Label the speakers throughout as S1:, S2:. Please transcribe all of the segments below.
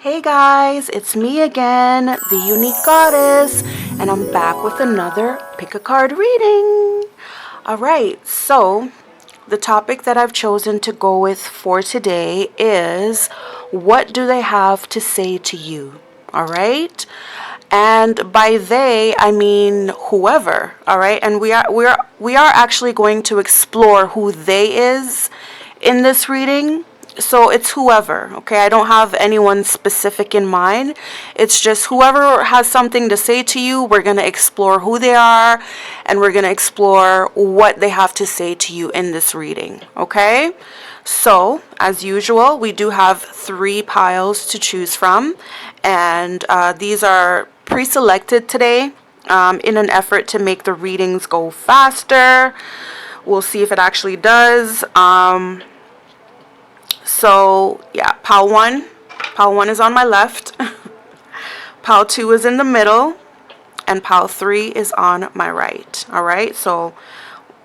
S1: Hey guys, it's me again, the Unique Goddess, and I'm back with another pick a card reading. Alright, so the topic that I've chosen to go with for today is what do they have to say to you? Alright? And by they, I mean whoever, all right? And we are actually going to explore who they is in this reading. So it's whoever, okay? I don't have anyone specific in mind. It's just whoever has something to say to you, we're going to explore who they are and we're going to explore what they have to say to you in this reading, okay? So, as usual, we do have 3 piles to choose from, and these are pre-selected today in an effort to make the readings go faster. We'll see if it actually does. So yeah, pile 1. Pile 1 is on my left. Pile 2 is in the middle. And pile 3 is on my right. Alright, so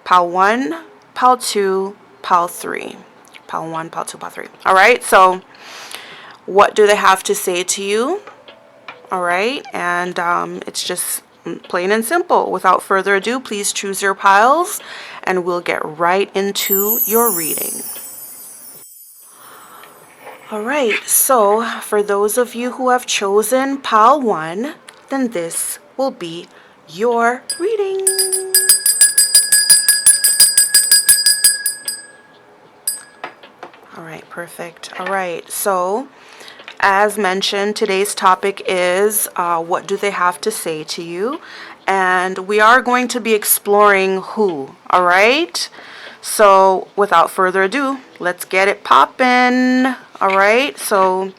S1: pile 1, pile 2, pile 3. Pile 1, pile 2, pile 3. Alright, so what do they have to say to you? Alright, and it's just plain and simple. Without further ado, please choose your piles and we'll get right into your reading. Alright, so for those of you who have chosen pile 1, then this will be your reading. Alright, perfect. Alright, so as mentioned, today's topic is what do they have to say to you? And we are going to be exploring who, alright? So without further ado, let's get it poppin'. Alright, so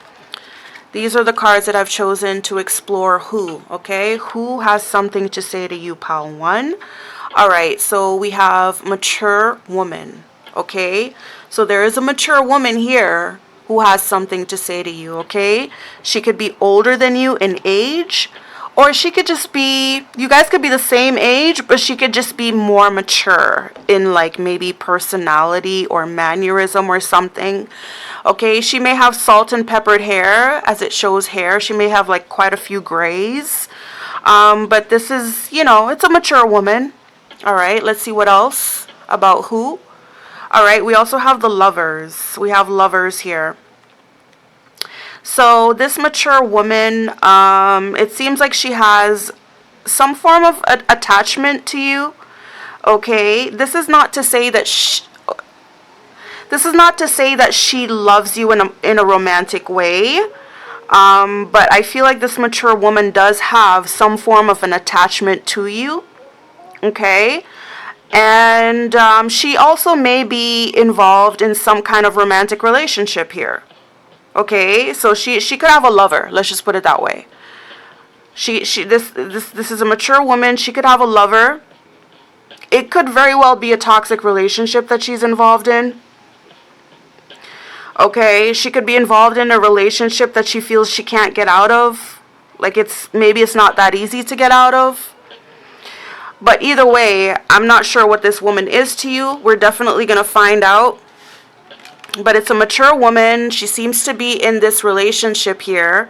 S1: these are the cards that I've chosen to explore who, okay? Who has something to say to you, pile 1? Alright, so we have mature woman, okay? So there is a mature woman here who has something to say to you, okay? She could be older than you in age, or she could just be, you guys could be the same age, but she could just be more mature in like maybe personality or mannerism or something. Okay, she may have salt and peppered hair, as it shows hair. She may have like quite a few grays. But this is, it's a mature woman. All right, let's see what else about who. All right, we also have the lovers. We have lovers here. So this mature woman, it seems like she has some form of attachment to you. Okay, this is not to say that she loves you in a romantic way. But I feel like this mature woman does have some form of an attachment to you. Okay. And she also may be involved in some kind of romantic relationship here. Okay, so she could have a lover. Let's just put it that way. This is a mature woman. She could have a lover. It could very well be a toxic relationship that she's involved in. Okay, she could be involved in a relationship that she feels she can't get out of. Like maybe it's not that easy to get out of. But either way, I'm not sure what this woman is to you. We're definitely going to find out. But it's a mature woman. She seems to be in this relationship here.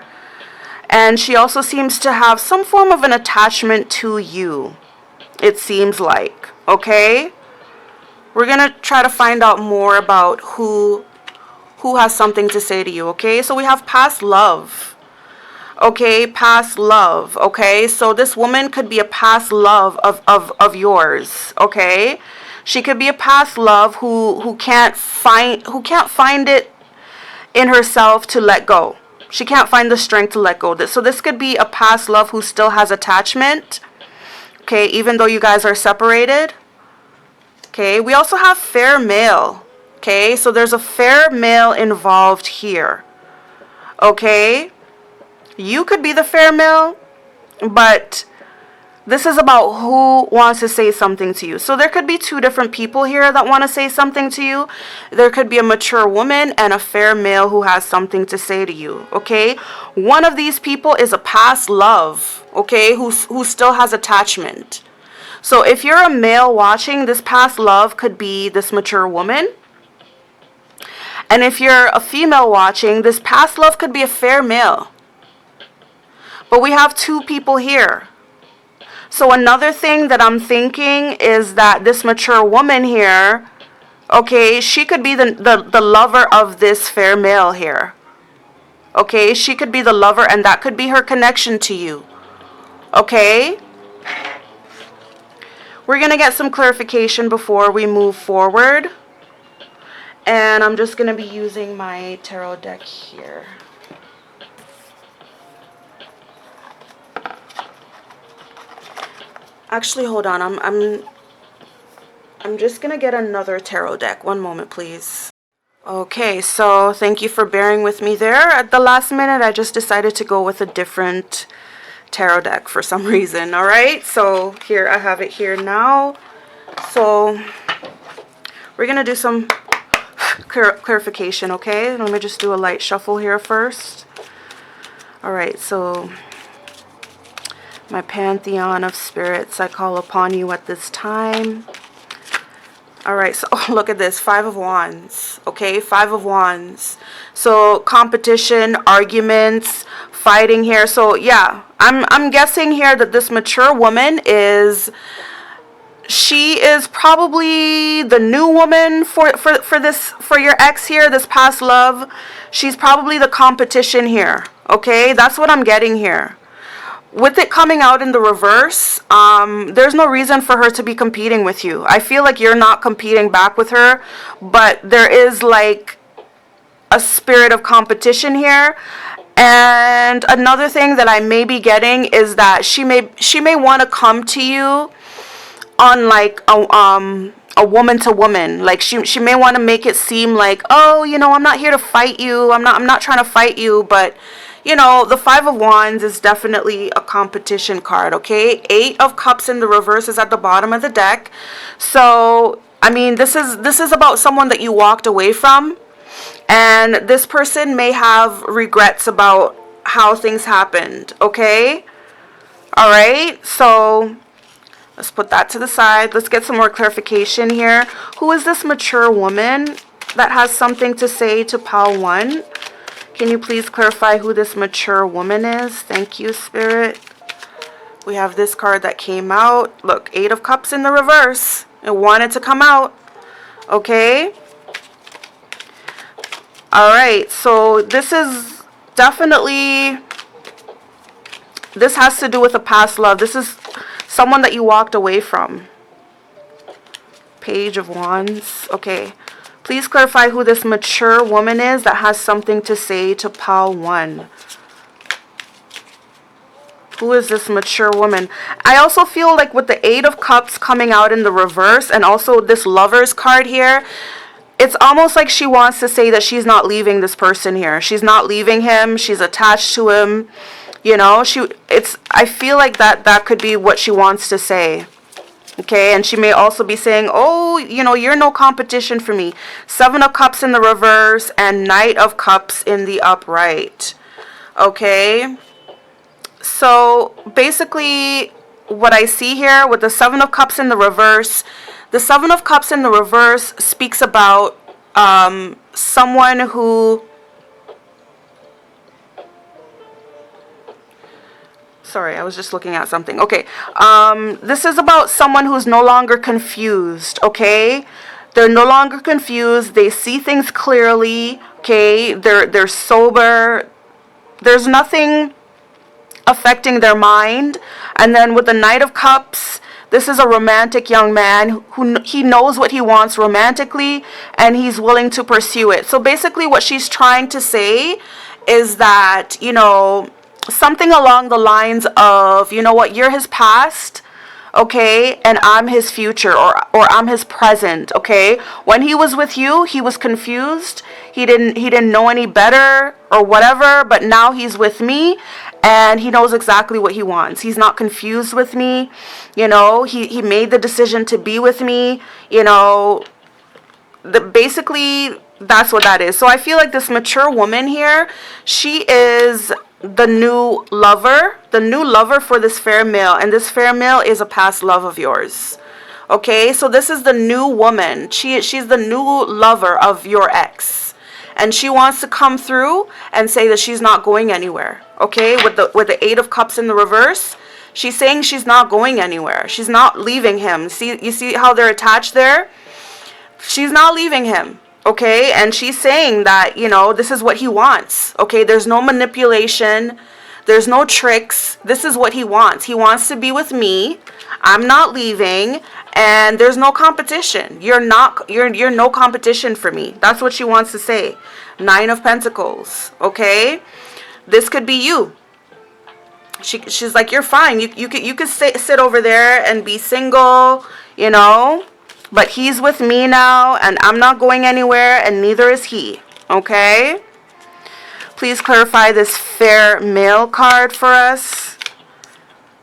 S1: And she also seems to have some form of an attachment to you. It seems like. Okay? We're going to try to find out more about who has something to say to you. Okay? So we have past love. Okay, past love. Okay, so this woman could be a past love of yours. Okay, she could be a past love who can't find it in herself to let go. She can't find the strength to let go. So this could be a past love who still has attachment. Okay, even though you guys are separated. Okay, we also have fair male. Okay, so there's a fair male involved here. Okay. You could be the fair male, but this is about who wants to say something to you. So there could be 2 different people here that want to say something to you. There could be a mature woman and a fair male who has something to say to you, okay? One of these people is a past love, okay, who still has attachment. So if you're a male watching, this past love could be this mature woman. And if you're a female watching, this past love could be a fair male. But we have two people here. So another thing that I'm thinking is that this mature woman here, okay, she could be the lover of this fair male here. Okay, she could be the lover, and that could be her connection to you. Okay? We're going to get some clarification before we move forward. And I'm just going to be using my tarot deck here. Actually, hold on. I'm just going to get another tarot deck. One moment, please. Okay, so thank you for bearing with me there. At the last minute, I just decided to go with a different tarot deck for some reason. All right, so here I have it here now. So we're going to do some clarification, okay? Let me just do a light shuffle here first. All right, so my pantheon of spirits, I call upon you at this time. All right, so look at this, 5 of Wands, okay, 5 of Wands. So competition, arguments, fighting here. So yeah, I'm guessing here that this mature woman she is probably the new woman for your ex here, this past love. She's probably the competition here, okay? That's what I'm getting here. With it coming out in the reverse, there's no reason for her to be competing with you. I feel like you're not competing back with her, but there is like a spirit of competition here. And another thing that I may be getting is that she may want to come to you on like a woman to woman. Like she may want to make it seem like, oh, you know, I'm not here to fight you. I'm not trying to fight you, but you know, the 5 of Wands is definitely a competition card, okay? 8 of Cups in the reverse is at the bottom of the deck. So, I mean, this is about someone that you walked away from. And this person may have regrets about how things happened, okay? All right, so let's put that to the side. Let's get some more clarification here. Who is this mature woman that has something to say to Pile 1? Can you please clarify who this mature woman is? Thank you, Spirit. We have this card that came out. Look, 8 of Cups in the reverse. It wanted to come out. Okay. All right. So this is definitely, this has to do with a past love. This is someone that you walked away from. Page of Wands. Okay. Please clarify who this mature woman is that has something to say to Pile 1. Who is this mature woman? I also feel like with the 8 of Cups coming out in the reverse and also this Lovers card here, it's almost like she wants to say that she's not leaving this person here. She's not leaving him. She's attached to him. You know, I feel like that could be what she wants to say. Okay, and she may also be saying, oh, you know, you're no competition for me. 7 of Cups in the reverse and Knight of Cups in the upright. Okay, so basically what I see here with the 7 of Cups in the reverse, the 7 of Cups in the reverse speaks about someone who... Sorry, I was just looking at something. Okay, this is about someone who's no longer confused, okay? They're no longer confused. They see things clearly, okay? They're sober. There's nothing affecting their mind. And then with the Knight of Cups, this is a romantic young man who he knows what he wants romantically, and he's willing to pursue it. So basically what she's trying to say is that, you know, something along the lines of, you know what, you're his past, okay, and I'm his future, or I'm his present, okay? When he was with you, he was confused. He didn't know any better or whatever, but now he's with me and he knows exactly what he wants. He's not confused with me. You know, he made the decision to be with me, you know. Basically that's what that is. So I feel like this mature woman here, she is the new lover for this fair male, and this fair male is a past love of yours. Okay, so this is the new woman. She's the new lover of your ex, and she wants to come through and say that she's not going anywhere. Okay, with the Eight of Cups in the reverse, she's saying she's not going anywhere. She's not leaving him. See, you see how they're attached there? She's not leaving him. Okay, and she's saying that, you know, this is what he wants. Okay, there's no manipulation. There's no tricks. This is what he wants. He wants to be with me. I'm not leaving, and there's no competition. You're no competition for me. That's what she wants to say. Nine of Pentacles. Okay, this could be you. She's like, you're fine. You could sit over there and be single, you know. But he's with me now, and I'm not going anywhere, and neither is he. Okay? Please clarify this fair male card for us.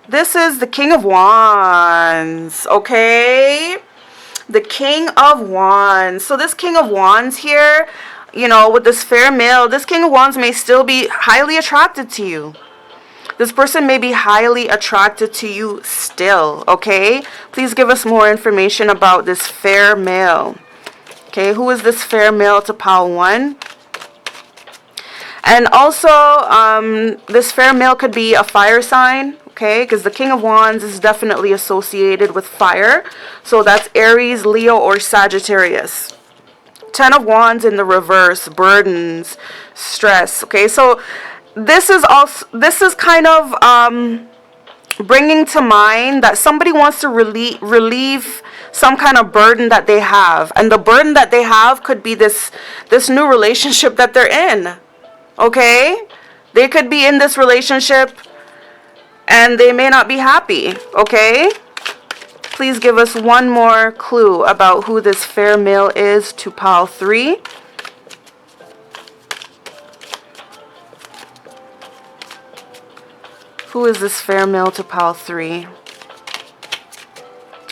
S1: This is the King of Wands. Okay? The King of Wands. So this King of Wands here, you know, with this fair male, this King of Wands may still be highly attracted to you. This person may be highly attracted to you still, okay? Please give us more information about this fair male. Okay, who is this fair male to pile 1? And also, this fair male could be a fire sign, okay? Because the King of Wands is definitely associated with fire. So that's Aries, Leo, or Sagittarius. 10 of Wands in the reverse, burdens, stress, okay? So this is kind of bringing to mind that somebody wants to relieve some kind of burden that they have, and the burden that they have could be this new relationship that they're in. Okay, they could be in this relationship and they may not be happy. Okay, please give us one more clue about who this fair male is to pile 3. Who is this fair male to pile 3?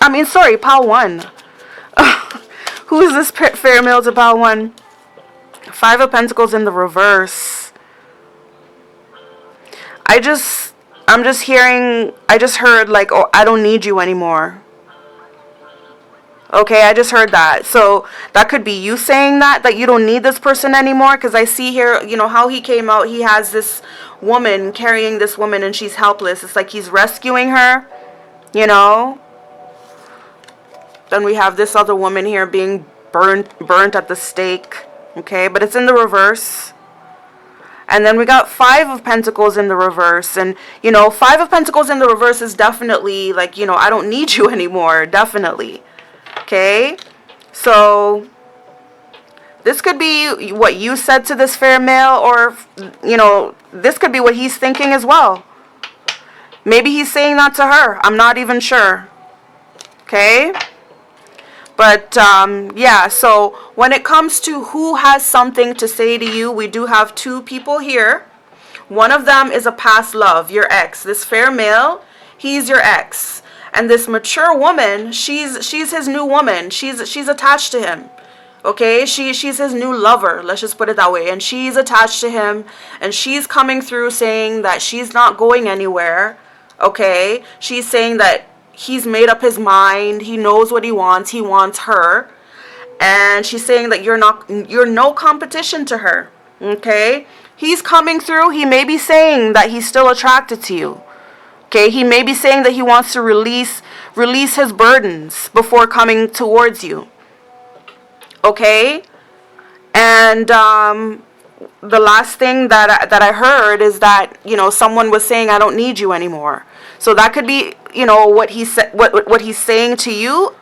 S1: I mean, sorry, pile 1. Who is this fair male to pile 1? 5 of Pentacles in the reverse. I'm just heard like, oh, I don't need you anymore. Okay, I just heard that. So that could be you saying that you don't need this person anymore. Because I see here, you know, how he came out. He has this woman carrying this woman and she's helpless. It's like he's rescuing her, you know. Then we have this other woman here being burnt at the stake. Okay, but it's in the reverse. And then we got 5 of Pentacles in the reverse. And, you know, 5 of Pentacles in the reverse is definitely like, you know, I don't need you anymore. Definitely. Okay, so this could be what you said to this fair male, or, you know, this could be what he's thinking as well. Maybe he's saying that to her. I'm not even sure. Okay, but yeah, so when it comes to who has something to say to you, we do have 2 people here. One of them is a past love, your ex. This fair male, he's your ex. And this mature woman, she's his new woman. She's attached to him. Okay? She's his new lover. Let's just put it that way. And she's attached to him, and she's coming through saying that she's not going anywhere. Okay? She's saying that he's made up his mind. He knows what he wants. He wants her. And she's saying that you're no competition to her. Okay? He's coming through. He may be saying that he's still attracted to you. Okay, he may be saying that he wants to release his burdens before coming towards you. Okay? And the last thing that I heard is that, you know, someone was saying, I don't need you anymore. So that could be, you know, what he said, what he's saying to you.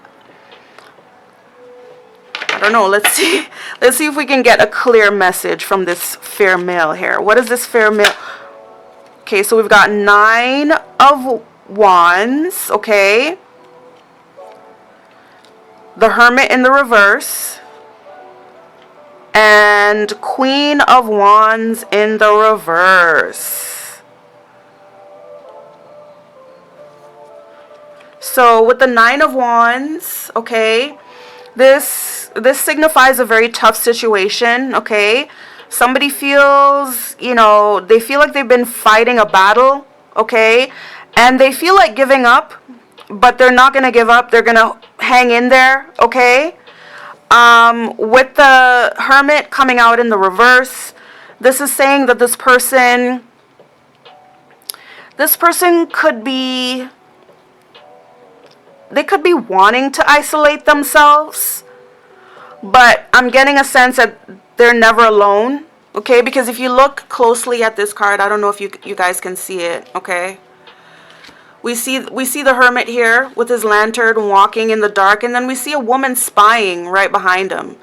S1: I don't know. Let's see if we can get a clear message from this fair male here. What is this fair male? Okay, so we've got 9 of Wands, okay. The Hermit in the reverse. And Queen of Wands in the reverse. So with the 9 of Wands, okay, this signifies a very tough situation, okay. Somebody feels, you know, they feel like they've been fighting a battle, okay? And they feel like giving up, but they're not going to give up. They're going to hang in there, okay? With the Hermit coming out in the reverse, this is saying that this person could be, they could be wanting to isolate themselves, but I'm getting a sense that they're never alone, okay? Because if you look closely at this card, I don't know if you guys can see it, okay? We see the Hermit here with his lantern walking in the dark, and then we see a woman spying right behind him.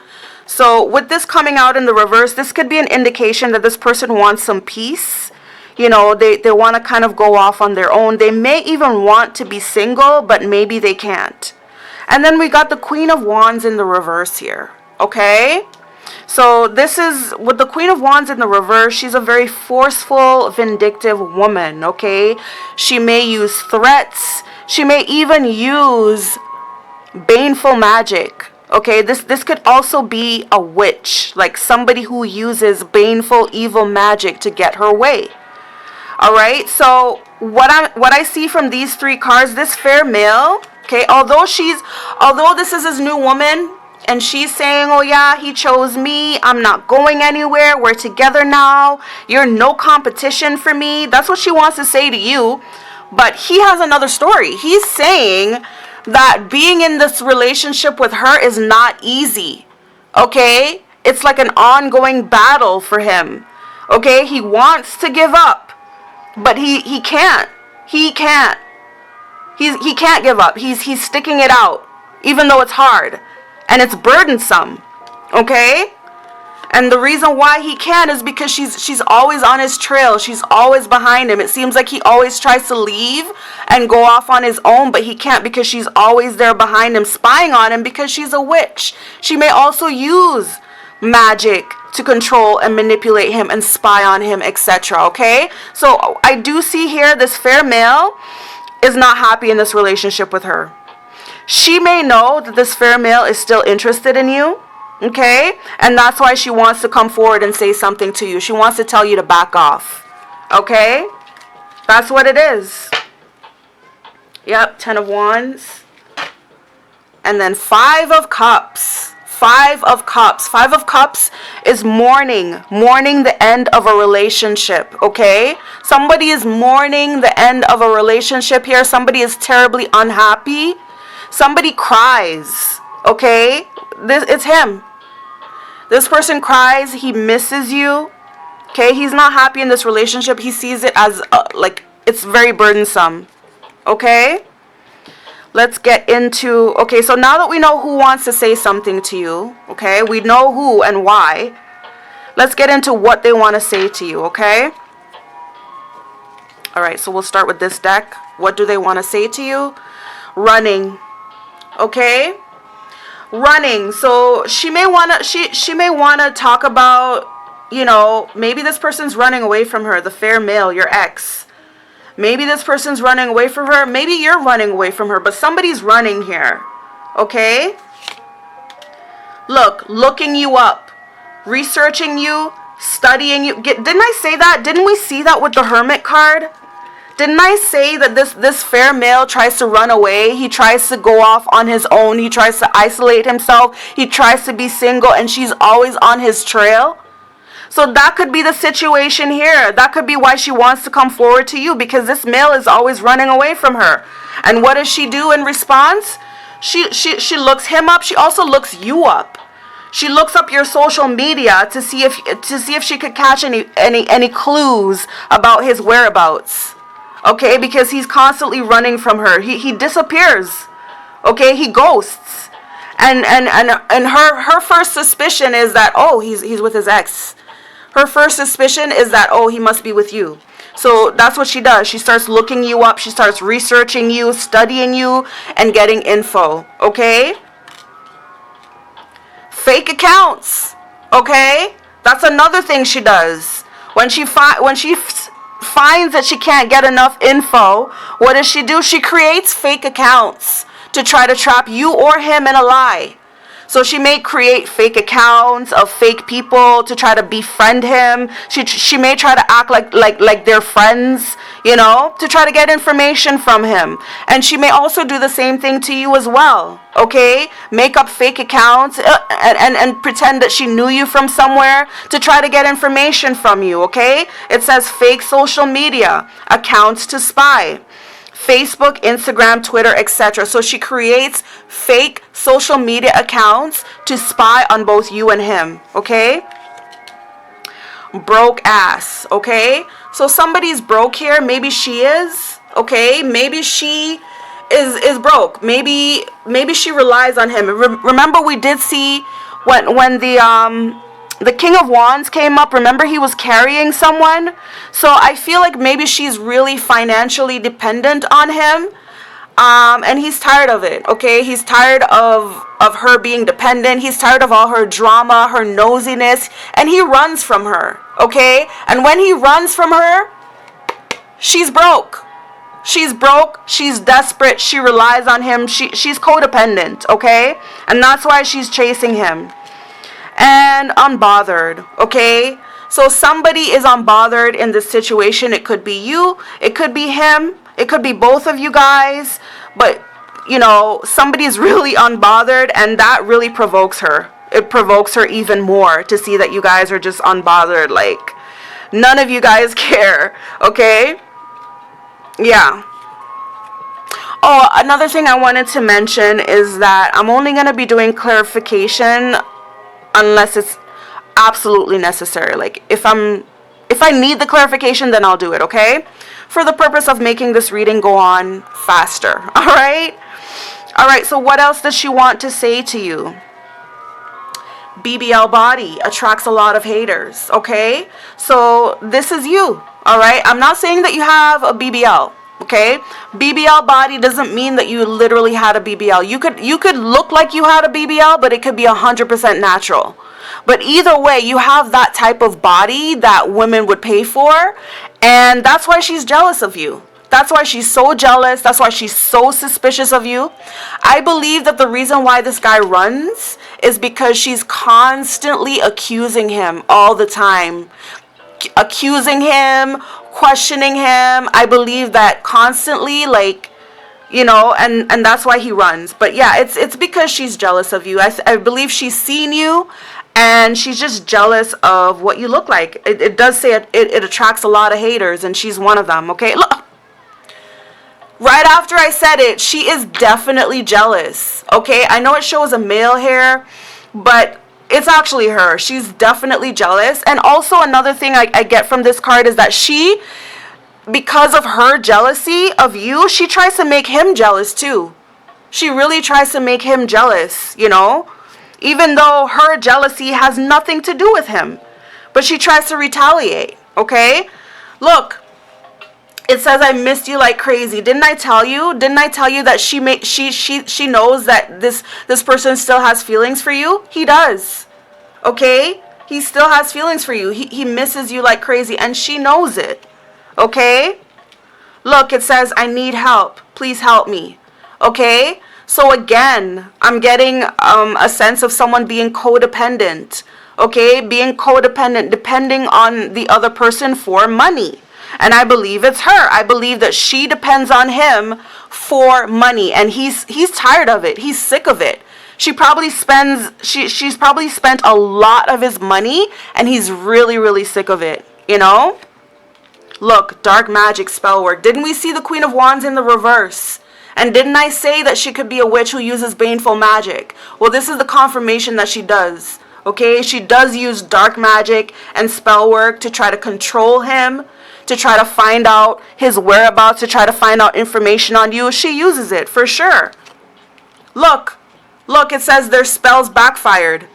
S1: So with this coming out in the reverse, this could be an indication that this person wants some peace. You know, they want to kind of go off on their own. They may even want to be single, but maybe they can't. And then we got the Queen of Wands in the reverse here, okay? So this is, with the Queen of Wands in the reverse, she's a very forceful, vindictive woman, okay? She may use threats. She may even use baneful magic, okay? This could also be a witch, like somebody who uses baneful, evil magic to get her way. All right, so what I see from these three cards, this fair male, okay, although this is his new woman, and she's saying, oh yeah, he chose me, I'm not going anywhere, we're together now, you're no competition for me. That's what she wants to say to you. But he has another story. He's saying that being in this relationship with her is not easy, okay? It's like an ongoing battle for him, okay? He wants to give up, but he can't. He can't give up. He's sticking it out, even though it's hard and it's burdensome, okay? And the reason why he can is because she's always on his trail. She's always behind him. It seems like he always tries to leave and go off on his own, but he can't because she's always there behind him, spying on him, because she's a witch. She may also use magic to control and manipulate him and spy on him, etc. Okay? So I do see here this fair male is not happy in this relationship with her. She may know that this fair male is still interested in you, okay? And that's why she wants to come forward and say something to you. She wants to tell you to back off, okay? That's what it is. Yep, 10 of Wands. And then 5 of Cups. 5 of Cups. 5 of Cups is mourning the end of a relationship, okay? Somebody is mourning the end of a relationship here. Somebody is terribly unhappy. Somebody cries, okay? It's him. This person cries. He misses you, okay? He's not happy in this relationship. He sees it as like it's very burdensome, okay? Let's get into, okay, so now that we know who wants to say something to you, okay, we know who and why, let's get into what they want to say to you, okay? All right, so we'll start with this deck. What do they want to say to you? Running, okay? Running. So she may want to talk about, you know, maybe this person's running away from her, the fair male, your ex. Maybe this person's running away from her. Maybe you're running away from her, but somebody's running here, okay? Look, looking you up, researching you, studying you. Didn't I say that? Didn't we see that with the Hermit card? Didn't I say that this fair male tries to run away? He tries to go off on his own. He tries to isolate himself. He tries to be single, and she's always on his trail. So that could be the situation here. That could be why she wants to come forward to you, because this male is always running away from her. And what does she do in response? She looks him up. She also looks you up. She looks up your social media to see if she could catch any clues about his whereabouts. Okay, because he's constantly running from her. He disappears. Okay, he ghosts. And her first suspicion is that, oh, he's with his ex. Her first suspicion is that, oh, he must be with you. So that's what she does. She starts looking you up. She starts researching you, studying you, and getting info. Okay? Fake accounts. Okay? That's another thing she does. When she finds that she can't get enough info, what does she do? She creates fake accounts to try to trap you or him in a lie. So she may create fake accounts of fake people to try to befriend him. She may try to act like they're friends, to try to get information from him. And she may also do the same thing to you as well. Okay? Make up fake accounts and pretend that she knew you from somewhere to try to get information from you. Okay? It says fake social media accounts to spy. Facebook, Instagram, Twitter, etc. So she creates fake social media accounts to spy on both you and him, okay? Broke ass, okay? So somebody's broke here. Maybe she is, okay? Maybe she is broke. Maybe she relies on him. Remember, we did see when the King of Wands came up. Remember, he was carrying someone. So I feel like maybe she's really financially dependent on him. And he's tired of it, okay? He's tired of her being dependent. He's tired of all her drama, her nosiness. And he runs from her, okay? And when he runs from her, she's broke. She's broke. She's desperate. She relies on him. She's codependent, okay? And that's why she's chasing him. And unbothered, okay? So somebody is unbothered in this situation. It could be you, it could be him, it could be both of you guys, but somebody's really unbothered, and that really provokes her. It provokes her even more to see that you guys are just unbothered, like none of you guys care, okay? Yeah. Oh, another thing I wanted to mention is that I'm only going to be doing clarification unless it's absolutely necessary. Like if I need the clarification, then I'll do it, okay? For the purpose of making this reading go on faster. All right? All right, so what else does she want to say to you? BBL body attracts a lot of haters, okay? So this is you, all right? I'm not saying that you have a BBL. Okay, BBL body doesn't mean that you literally had a BBL. You could look like you had a BBL, but it could be 100% natural. But either way, you have that type of body that women would pay for, and that's why she's jealous of you. That's why she's so jealous. That's why she's so suspicious of you. I believe that the reason why this guy runs is because she's constantly accusing him all the time. Accusing him, questioning him. I believe that constantly, and that's why he runs. But yeah, it's because she's jealous of you. I believe she's seen you, and she's just jealous of what you look like. It does say it attracts a lot of haters, and she's one of them, okay? Look, right after I said it, she is definitely jealous, okay? I know it shows a male here, but it's actually her. She's definitely jealous. And also another thing I get from this card is that she, because of her jealousy of you, she tries to make him jealous too. She really tries to make him jealous, even though her jealousy has nothing to do with him. But she tries to retaliate, okay? Look, it says, I missed you like crazy. Didn't I tell you? Didn't I tell you that she knows that this person still has feelings for you? He does. Okay? He still has feelings for you. He misses you like crazy, and she knows it. Okay? Look, it says, I need help. Please help me. Okay? So again, I'm getting a sense of someone being codependent. Okay? Being codependent, depending on the other person for money. And I believe it's her. I believe that she depends on him for money, and he's tired of it. He's sick of it. She's probably spent a lot of his money, and he's really, really sick of it, Look, dark magic spell work. Didn't we see the Queen of Wands in the reverse? And didn't I say that she could be a witch who uses baneful magic? Well, this is the confirmation that she does. Okay? She does use dark magic and spell work to try to control him, to try to find out his whereabouts, to try to find out information on you. She uses it, for sure. Look, it says their spells backfired.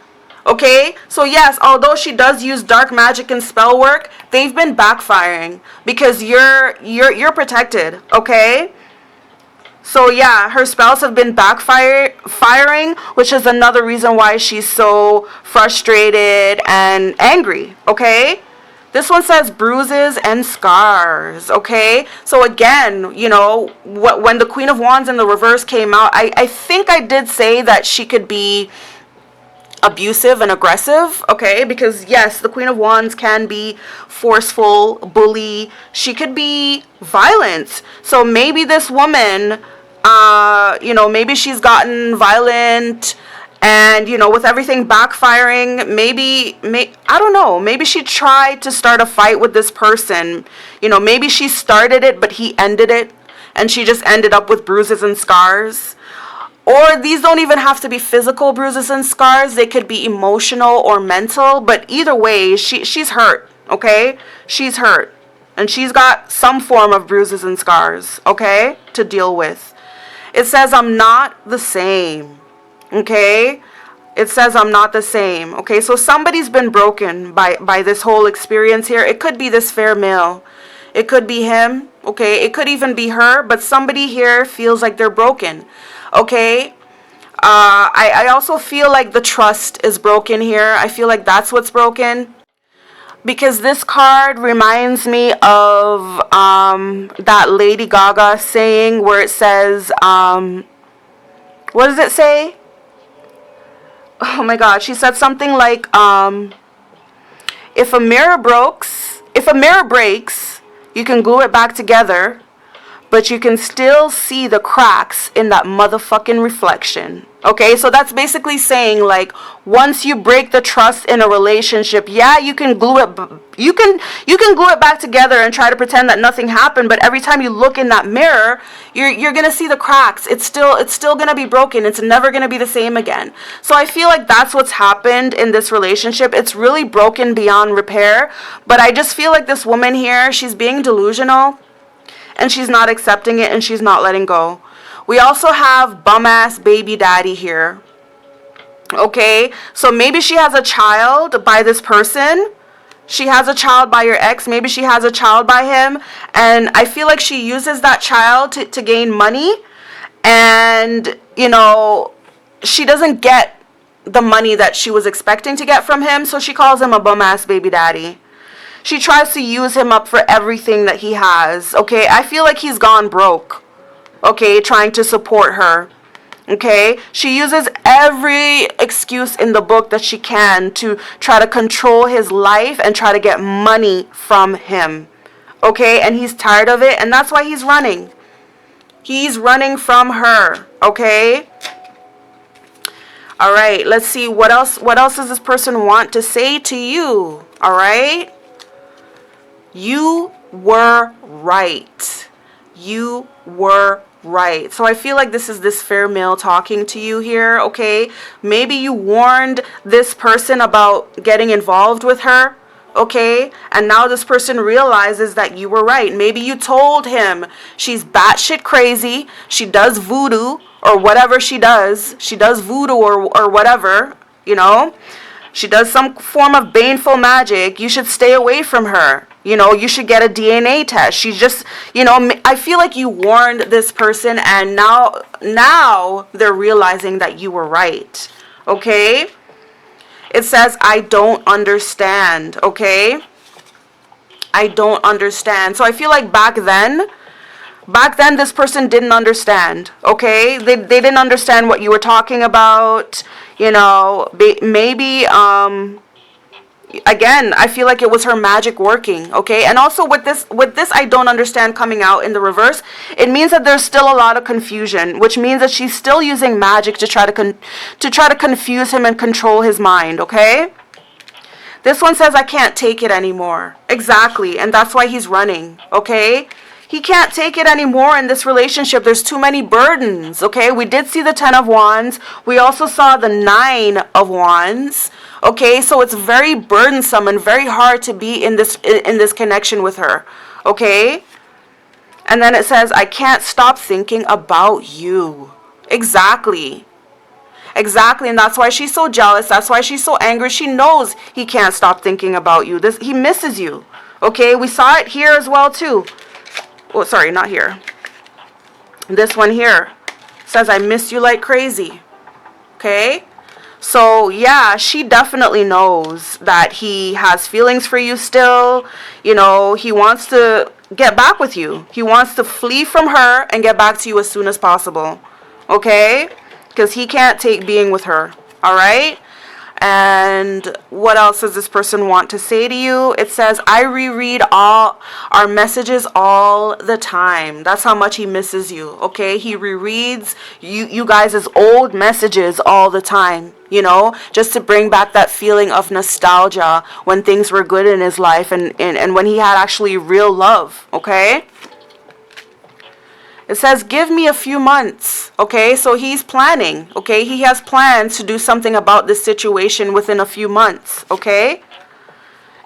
S1: Okay? So yes, although she does use dark magic and spell work, they've been backfiring because you're protected, okay? So yeah, her spells have been backfiring, which is another reason why she's so frustrated and angry, okay? This one says bruises and scars, okay? So again, when the Queen of Wands in the reverse came out, I think I did say that she could be abusive and aggressive, okay? Because yes, the Queen of Wands can be forceful, bully. She could be violent. So maybe this woman, maybe she's gotten violent, and with everything backfiring, I don't know, maybe she tried to start a fight with this person. Maybe she started it but he ended it, and she just ended up with bruises and scars. Or these don't even have to be physical bruises and scars. They could be emotional or mental. But either way, she's hurt, okay? She's hurt. And she's got some form of bruises and scars, okay, to deal with. It says, I'm not the same, okay? It says, I'm not the same, okay? So somebody's been broken by this whole experience here. It could be this fair male. It could be him, okay? It could even be her. But somebody here feels like they're broken. Okay, I also feel like the trust is broken here. I feel like that's what's broken. Because this card reminds me of that Lady Gaga saying where it says, what does it say? Oh my God, she said something like, if a mirror breaks, you can glue it back together, but you can still see the cracks in that motherfucking reflection. Okay, so that's basically saying, like, once you break the trust in a relationship, yeah, you can glue it back together and try to pretend that nothing happened, but every time you look in that mirror, you're going to see the cracks. It's still going to be broken. It's never going to be the same again. So I feel like that's what's happened in this relationship. It's really broken beyond repair, but I just feel like this woman here, she's being delusional. And she's not accepting it, and she's not letting go. We also have bum-ass baby daddy here. Okay? So maybe she has a child by this person. She has a child by your ex. Maybe she has a child by him. And I feel like she uses that child to gain money. And, she doesn't get the money that she was expecting to get from him. So she calls him a bum-ass baby daddy. She tries to use him up for everything that he has, okay? I feel like he's gone broke, okay, trying to support her, okay? She uses every excuse in the book that she can to try to control his life and try to get money from him, okay? And he's tired of it, and that's why he's running. He's running from her, okay? All right, let's see what else does this person want to say to you, all right? You were right. You were right. So I feel like this is this fair male talking to you here, okay? Maybe you warned this person about getting involved with her, okay? And now this person realizes that you were right. Maybe you told him she's batshit crazy. She does voodoo or whatever she does. She does voodoo or whatever, She does some form of baneful magic. You should stay away from her. You should get a DNA test. She's just, I feel like you warned this person, and now they're realizing that you were right. Okay? It says, I don't understand. Okay? I don't understand. So I feel like back then, this person didn't understand. Okay? They didn't understand what you were talking about. Maybe, again, I feel like it was her magic working, okay? And also with this I don't understand coming out in the reverse, it means that there's still a lot of confusion, which means that she's still using magic to try to confuse him and control his mind, okay? This one says, I can't take it anymore. Exactly, and that's why he's running, okay? He can't take it anymore in this relationship. There's too many burdens, okay? We did see the 10 of Wands. We also saw the 9 of Wands, okay? So it's very burdensome and very hard to be in this connection with her, okay? And then it says, I can't stop thinking about you. Exactly. Exactly, and that's why she's so jealous. That's why she's so angry. She knows he can't stop thinking about you. He misses you, okay? We saw it here as well, too. Oh, sorry, not here. This one here says, I miss you like crazy. Okay? So, yeah, she definitely knows that he has feelings for you still. He wants to get back with you. He wants to flee from her and get back to you as soon as possible. Okay? Because he can't take being with her. All right? And what else does this person want to say to you? It says, I reread all our messages all the time. That's how much he misses you, okay? He rereads you guys' old messages all the time, you know, just to bring back that feeling of nostalgia when things were good in his life and when he had actually real love, okay? It says, give me a few months, okay? So he's planning, okay? He has plans to do something about this situation within a few months, okay?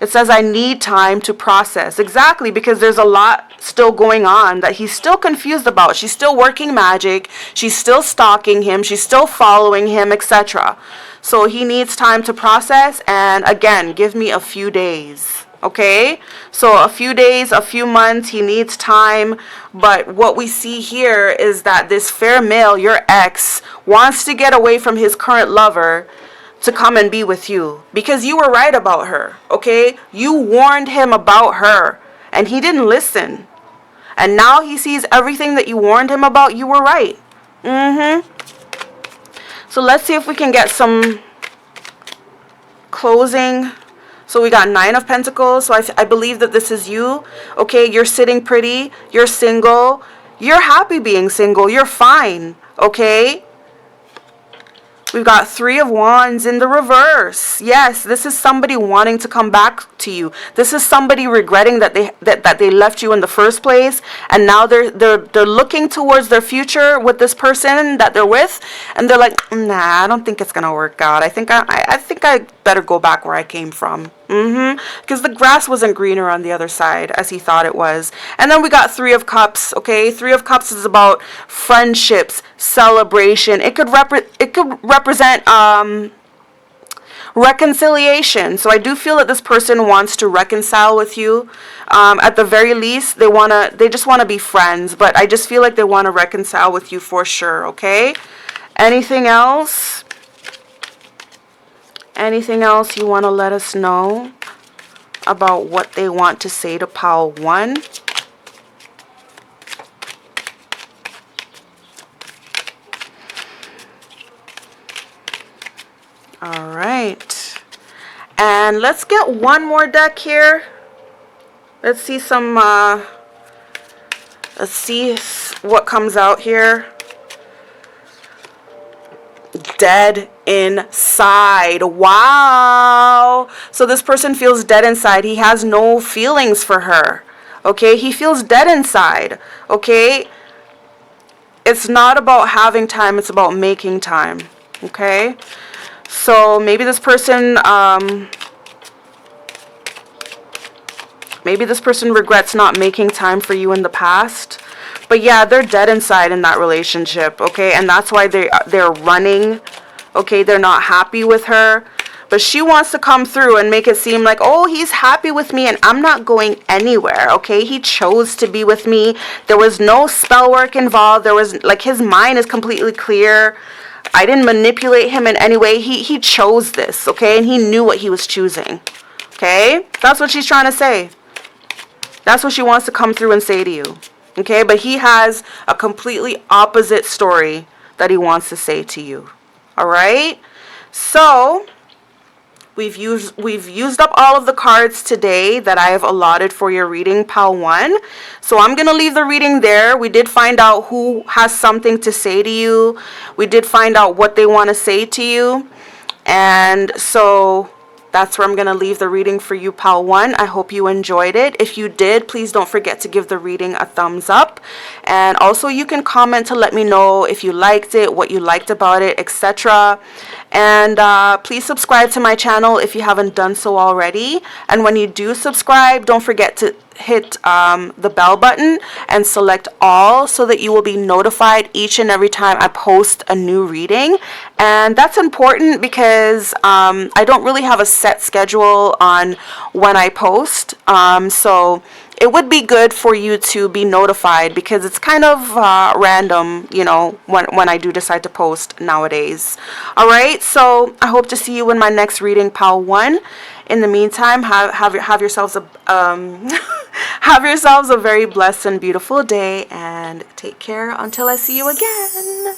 S1: It says, I need time to process. Exactly, because there's a lot still going on that he's still confused about. She's still working magic. She's still stalking him. She's still following him, etc. So he needs time to process. And again, give me a few days. Okay, so a few days, a few months, he needs time. But what we see here is that this fair male, your ex, wants to get away from his current lover to come and be with you because you were right about her. Okay, you warned him about her and he didn't listen. And now he sees everything that you warned him about. You were right. So let's see if we can get some closing. So we got 9 of Pentacles. So I believe that this is you. Okay, you're sitting pretty. You're single. You're happy being single. You're fine. Okay. We've got 3 of Wands in the reverse. Yes, this is somebody wanting to come back to you. This is somebody regretting that they left you in the first place, and now they're looking towards their future with this person that they're with, and they're like, nah, I don't think it's gonna work out. I think I better go back where I came from. Because the grass wasn't greener on the other side as he thought it was. And then we got 3 of Cups. Okay, 3 of Cups is about friendships, celebration. It could represent reconciliation. So I do feel that this person wants to reconcile with you. At the very least, they just wanna be friends. But I just feel like they want to reconcile with you for sure. Okay. Anything else? Anything else you want to let us know about what they want to say to Pile 1? All right. And let's get one more deck here. Let's see let's see what comes out here. Dead inside. Wow. So this person feels dead inside. He has no feelings for her. Okay, he feels dead inside. Okay, it's not about having time, it's about making time. Okay, so maybe this person regrets not making time for you in the past. But yeah, they're dead inside in that relationship, okay? And that's why they're running, okay? They're not happy with her. But she wants to come through and make it seem like, oh, he's happy with me and I'm not going anywhere, okay? He chose to be with me. There was no spell work involved. There was, like, his mind is completely clear. I didn't manipulate him in any way. He chose this, okay? And he knew what he was choosing, okay? That's what she's trying to say. That's what she wants to come through and say to you. Okay, but he has a completely opposite story that he wants to say to you. All right? So, we've used up all of the cards today that I have allotted for your reading, Pile 1. So I'm going to leave the reading there. We did find out who has something to say to you. We did find out what they want to say to you. And so that's where I'm going to leave the reading for you, Pile 1. I hope you enjoyed it. If you did, please don't forget to give the reading a thumbs up. And also you can comment to let me know if you liked it, what you liked about it, etc. And please subscribe to my channel if you haven't done so already. And when you do subscribe, don't forget to hit the bell button and select all so that you will be notified each and every time I post a new reading. And that's important because I don't really have a set schedule on when I post. So it would be good for you to be notified because it's kind of random, you know, when I do decide to post nowadays. All right, so I hope to see you in my next reading, Pile 1. In the meantime, have yourselves a have yourselves a very blessed and beautiful day, and take care until I see you again.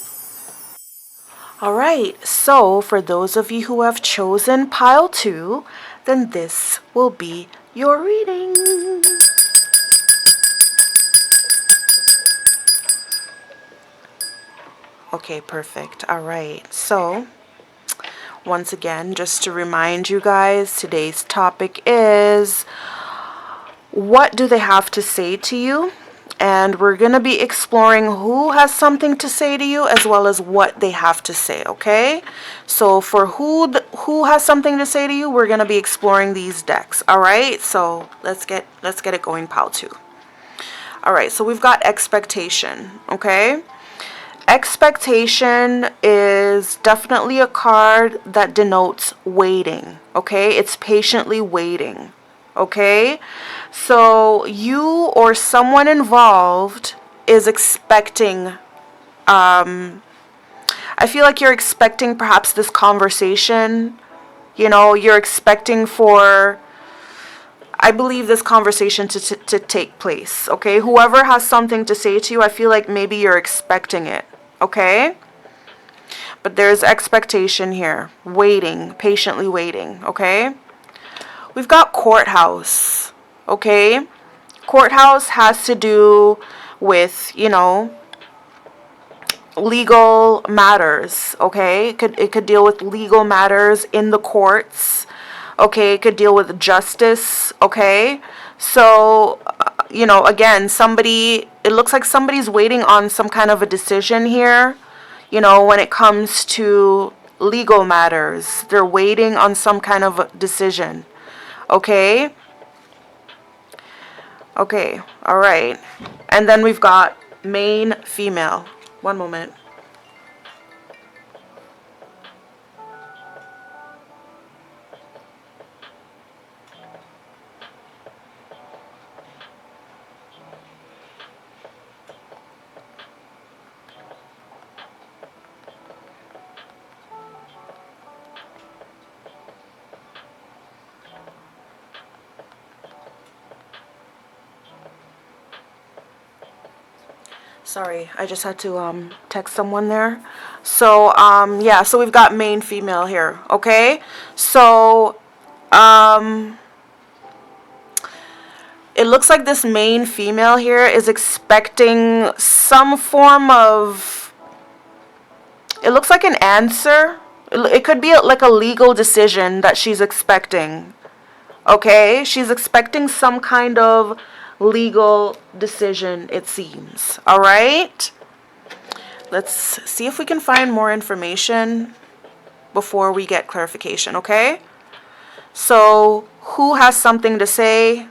S1: All right, so for those of you who have chosen pile 2, then this will be your reading. Okay, perfect. All right, so once again, just to remind you guys, today's topic is, what do they have to say to you? And we're going to be exploring who has something to say to you as well as what they have to say, okay? So for who has something to say to you, we're going to be exploring these decks, all right? So let's get it going, pile 2. All right, so we've got expectation, okay? Expectation is definitely a card that denotes waiting, okay? It's patiently waiting, okay? So you or someone involved is expecting, I feel like you're expecting perhaps this conversation, you know, you're expecting for, I believe, this conversation to take place, okay? Whoever has something to say to you, I feel like maybe you're expecting it, okay? But there's expectation here, waiting, patiently waiting, okay? We've got courthouse, okay? Courthouse has to do with, you know, legal matters, okay? It could deal with legal matters in the courts, okay? It could deal with justice, okay? So, you know, again, it looks like somebody's waiting on some kind of a decision here, you know, when it comes to legal matters. They're waiting on some kind of a decision, okay? Okay, all right. And then we've got main female. One moment. Sorry, I just had to text someone there. So yeah, so we've got main female here, okay? So it looks like this main female here is expecting some form of, it looks like an answer. It could be like a legal decision that she's expecting, okay? She's expecting some kind of legal decision, it seems. All right, let's see if we can find more information before we get clarification, okay? So who has something to say?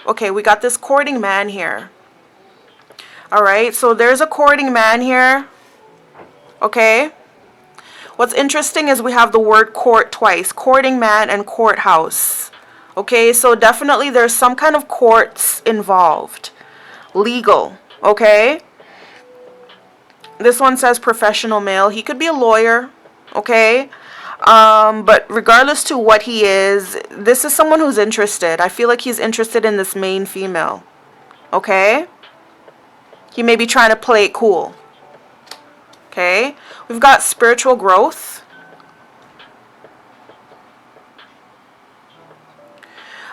S1: Okay, we got this courting man here. All right, so there's a courting man here, okay? What's interesting is we have the word court twice, courting man and courthouse. Okay, so definitely there's some kind of courts involved. Legal, okay? This one says professional male. He could be a lawyer, okay? But regardless to what he is, this is someone who's interested. I feel like he's interested in this main female, okay? He may be trying to play it cool, okay? We've got spiritual growth.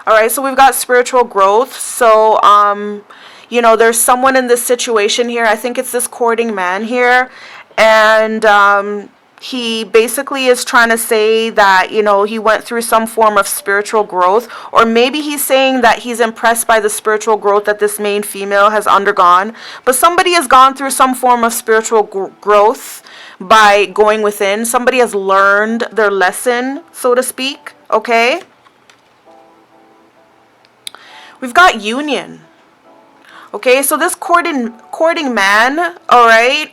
S1: All right, so we've got spiritual growth. So, you know, there's someone in this situation here. I think it's this courting man here. And he basically is trying to say that, you know, he went through some form of spiritual growth. Or maybe he's saying that he's impressed by the spiritual growth that this main female has undergone. But somebody has gone through some form of spiritual growth by going within. Somebody has learned their lesson, so to speak, okay? We've got union. Okay, so this courting man, all right,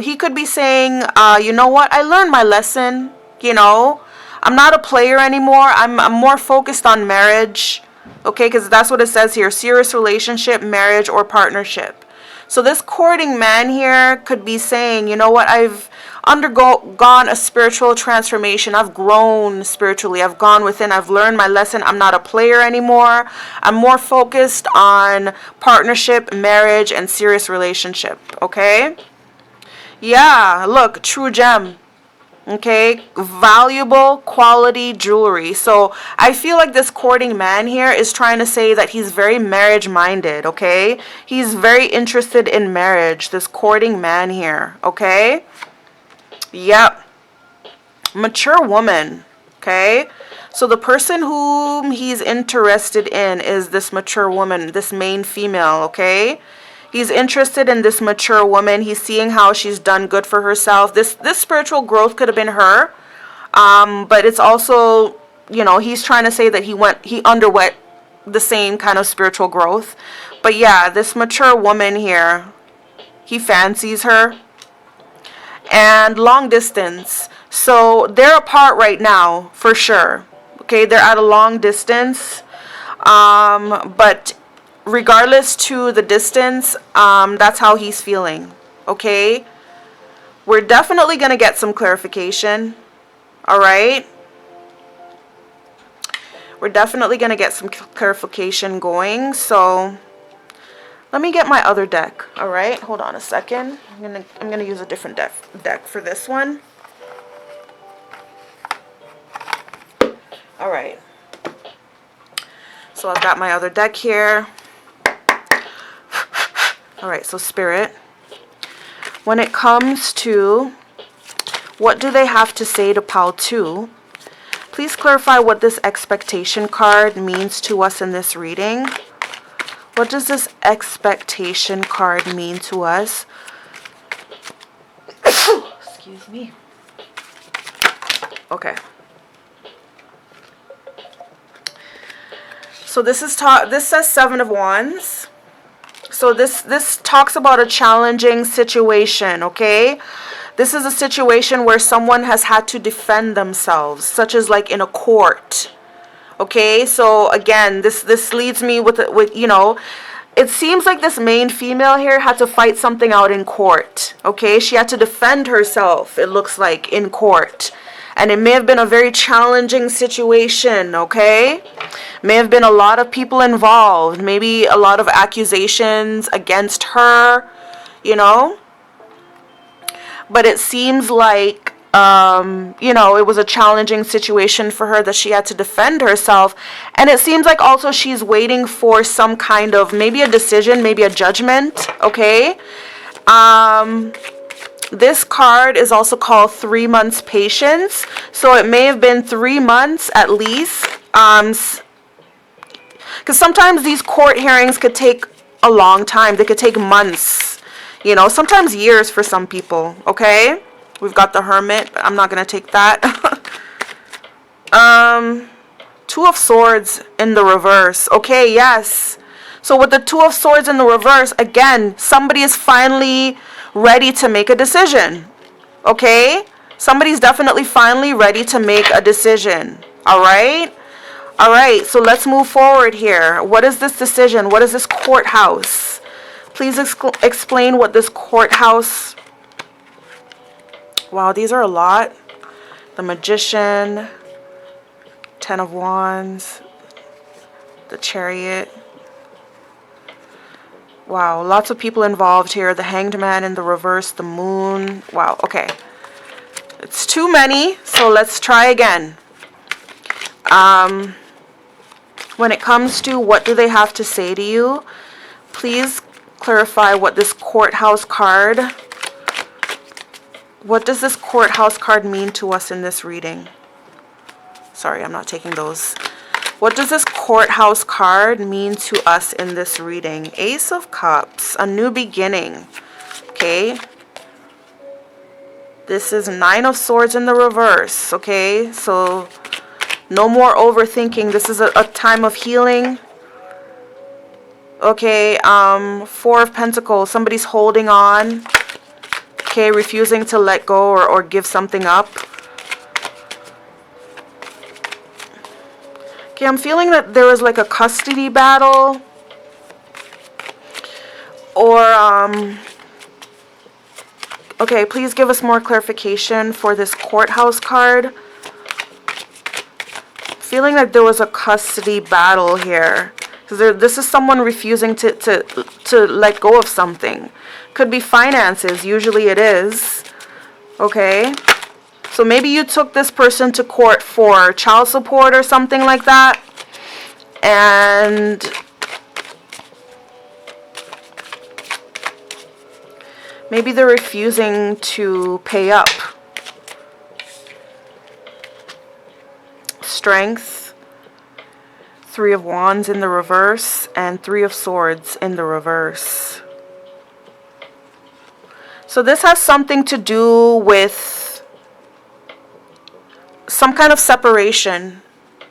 S1: he could be saying, you know what, I learned my lesson, you know, I'm not a player anymore, I'm more focused on marriage, okay, because that's what it says here, serious relationship, marriage, or partnership. So this courting man here could be saying, you know what, I've undergone a spiritual transformation. I've grown spiritually. I've gone within. I've learned my lesson. I'm not a player anymore. I'm more focused on partnership, marriage, and serious relationship. Okay? Yeah, look, true gem. Okay, valuable quality jewelry. So I feel like this courting man here is trying to say that he's very marriage minded. Okay, he's very interested in marriage, this courting man here. Okay, yep, mature woman. Okay, so the person whom he's interested in is this mature woman, this main female. Okay, he's interested in this mature woman. He's seeing how she's done good for herself. This spiritual growth could have been her, but it's also, you know, he's trying to say that he underwent the same kind of spiritual growth. But yeah, this mature woman here, he fancies her. And long distance. So they're apart right now for sure. Okay, they're at a long distance. But regardless to the distance, that's how he's feeling. Okay, we're definitely gonna get some clarification. All right, we're definitely gonna get some clarification going. So let me get my other deck. All right, hold on a second. I'm gonna use a different deck for this one. All right. So I've got my other deck here. All right, so Spirit, when it comes to what do they have to say to Pile 2, please clarify what this expectation card means to us in this reading. What does this expectation card mean to us? Excuse me. Okay. So this says 7 of Wands. So this talks about a challenging situation, okay? This is a situation where someone has had to defend themselves, such as like in a court. Okay? So again, this leads me with you know, it seems like this main female here had to fight something out in court. Okay? She had to defend herself, it looks like, in court. And it may have been a very challenging situation, okay? May have been a lot of people involved. Maybe a lot of accusations against her, you know? But it seems like, you know, it was a challenging situation for her that she had to defend herself. And it seems like also she's waiting for some kind of, maybe a decision, maybe a judgment, okay? This card is also called 3 months patience. So it may have been 3 months at least. Because sometimes these court hearings could take a long time. They could take months. You know, sometimes years for some people. Okay? We've got the Hermit. But I'm not going to take that. 2 of Swords in the reverse. Okay, yes. So with the 2 of Swords in the reverse, again, somebody is finally ready to make a decision. Okay? Somebody's definitely finally ready to make a decision. All right? All right, so let's move forward here. What is this decision? What is this courthouse? Please explain what this courthouse... Wow, these are a lot. The Magician, 10 of Wands, the Chariot. Wow, lots of people involved here. The Hanged Man in the reverse, the Moon. Wow, okay. It's too many, so let's try again. When it comes to what do they have to say to you, please clarify what this courthouse card, what does this courthouse card mean to us in this reading? Sorry, I'm not taking those. What does this courthouse card mean to us in this reading? Ace of Cups, a new beginning. Okay. This is 9 of Swords in the reverse. Okay. So no more overthinking. This is a time of healing. Okay. 4 of Pentacles. Somebody's holding on. Okay. Refusing to let go or give something up. Okay, I'm feeling that there was like a custody battle or okay, please give us more clarification for this courthouse card. Feeling that there was a custody battle here because this is someone refusing to let go of something. Could be finances, usually it is. Okay, So maybe you took this person to court for child support or something like that. And maybe they're refusing to pay up. Strength, 3 of Wands in the reverse, and 3 of Swords in the reverse. So this has something to do with some kind of separation.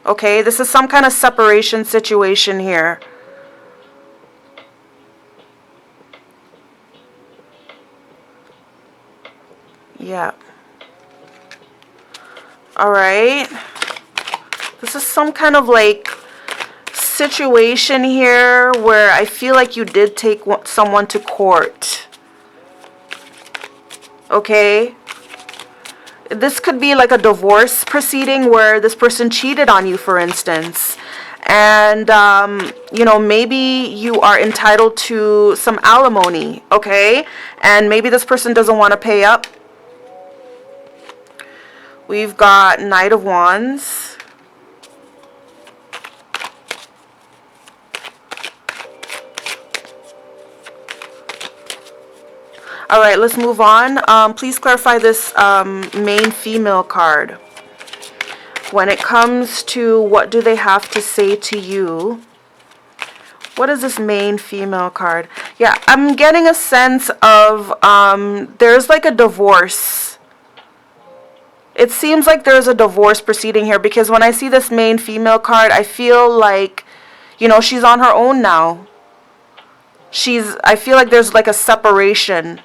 S1: Okay, this is some kind of separation situation here. Yeah. All right. This is some kind of like situation here where I feel like you did take someone to court. Okay. This could be like a divorce proceeding where this person cheated on you, for instance. And, you know, maybe you are entitled to some alimony, okay? And maybe this person doesn't want to pay up. We've got Knight of Wands. All right, let's move on. Please clarify this main female card. When it comes to what do they have to say to you, what is this main female card? Yeah, I'm getting a sense of there's like a divorce. It seems like there's a divorce proceeding here because when I see this main female card, I feel like, you know, she's on her own now. I feel like there's like a separation.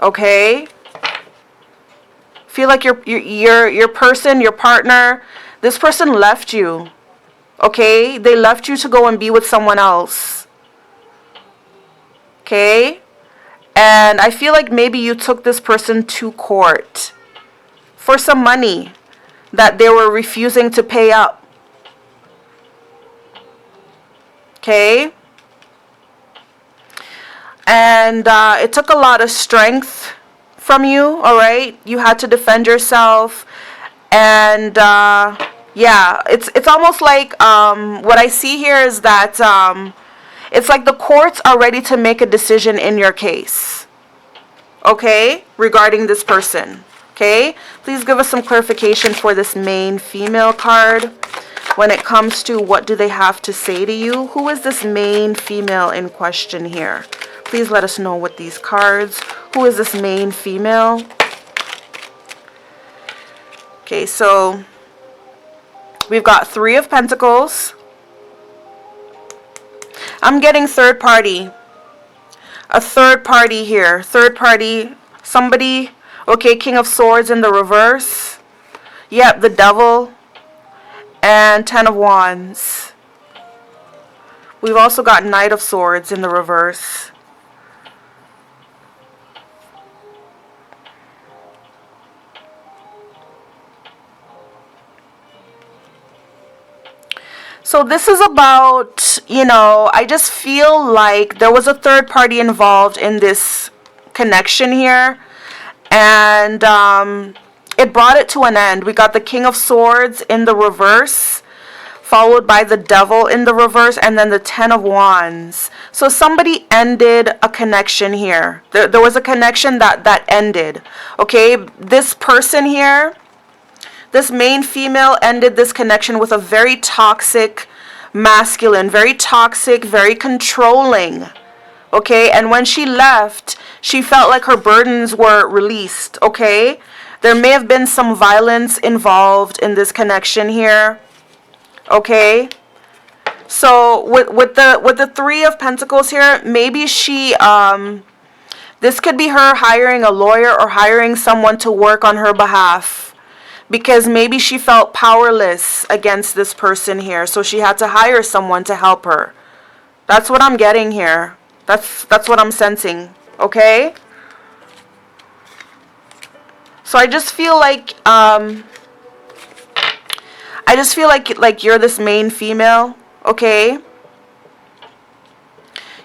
S1: Okay? Feel like your person, your partner, this person left you. Okay? They left you to go and be with someone else. Okay? And I feel like maybe you took this person to court for some money that they were refusing to pay up. Okay? And it took a lot of strength from you, all right? You had to defend yourself. And yeah, it's almost like what I see here is that it's like the courts are ready to make a decision in your case, okay, regarding this person, okay? Please give us some clarification for this main female card when it comes to what do they have to say to you. Who is this main female in question here? Please let us know with these cards. Who is this main female? Okay, so we've got 3 of Pentacles. I'm getting third party. A third party here. Third party. Somebody. Okay, King of Swords in the reverse. Yep, the Devil. And 10 of Wands. We've also got Knight of Swords in the reverse. So this is about, you know, I just feel like there was a third party involved in this connection here. And it brought it to an end. We got the King of Swords in the reverse, followed by the Devil in the reverse, and then the 10 of Wands. So somebody ended a connection here. There was a connection that ended. Okay, this person here, this main female ended this connection with a very toxic masculine, very toxic, very controlling. Okay, and when she left, she felt like her burdens were released. Okay, there may have been some violence involved in this connection here. Okay, so with the 3 of Pentacles here, maybe she this could be her hiring a lawyer or hiring someone to work on her behalf. Because maybe she felt powerless against this person here. So she had to hire someone to help her. That's what I'm getting here. That's what I'm sensing. Okay? So I just feel like like you're this main female, okay?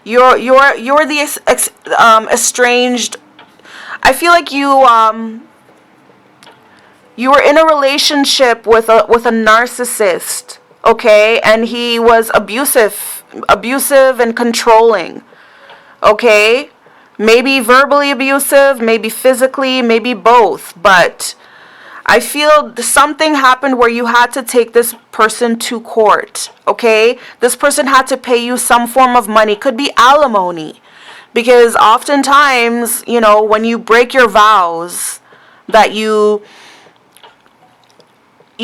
S1: You're the estranged. I feel like you You were in a relationship with a narcissist, okay? And he was abusive and controlling, okay? Maybe verbally abusive, maybe physically, maybe both, but I feel something happened where you had to take this person to court, okay? This person had to pay you some form of money, could be alimony, because oftentimes, you know, when you break your vows that you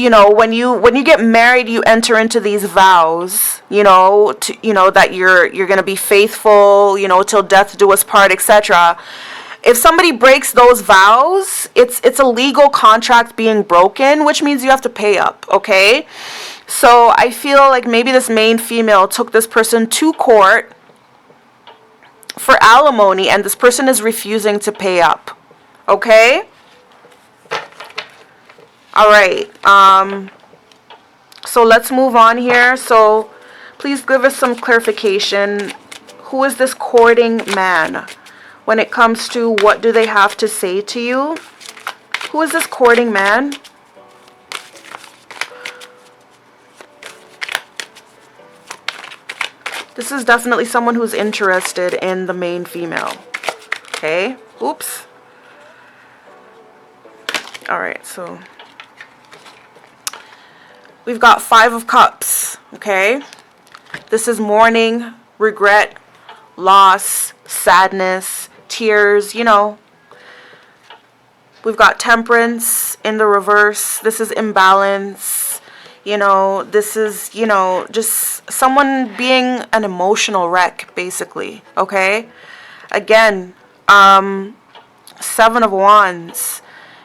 S1: know, when you get married, you enter into these vows, you know, that you're going to be faithful, you know, till death do us part, etc. If somebody breaks those vows, it's a legal contract being broken, which means you have to pay up, okay? So I feel like maybe this main female took this person to court for alimony, and this person is refusing to pay up, okay? All right, so let's move on here. So please give us some clarification. Who is this courting man when it comes to what do they have to say to you? Who is this courting man? This is definitely someone who's interested in the main female. Okay, oops. All right, so we've got 5 of Cups, okay? This is mourning, regret, loss, sadness, tears, you know. We've got Temperance in the reverse. This is imbalance. You know, this is, you know, just someone being an emotional wreck, basically, okay? Again, 7 of Wands.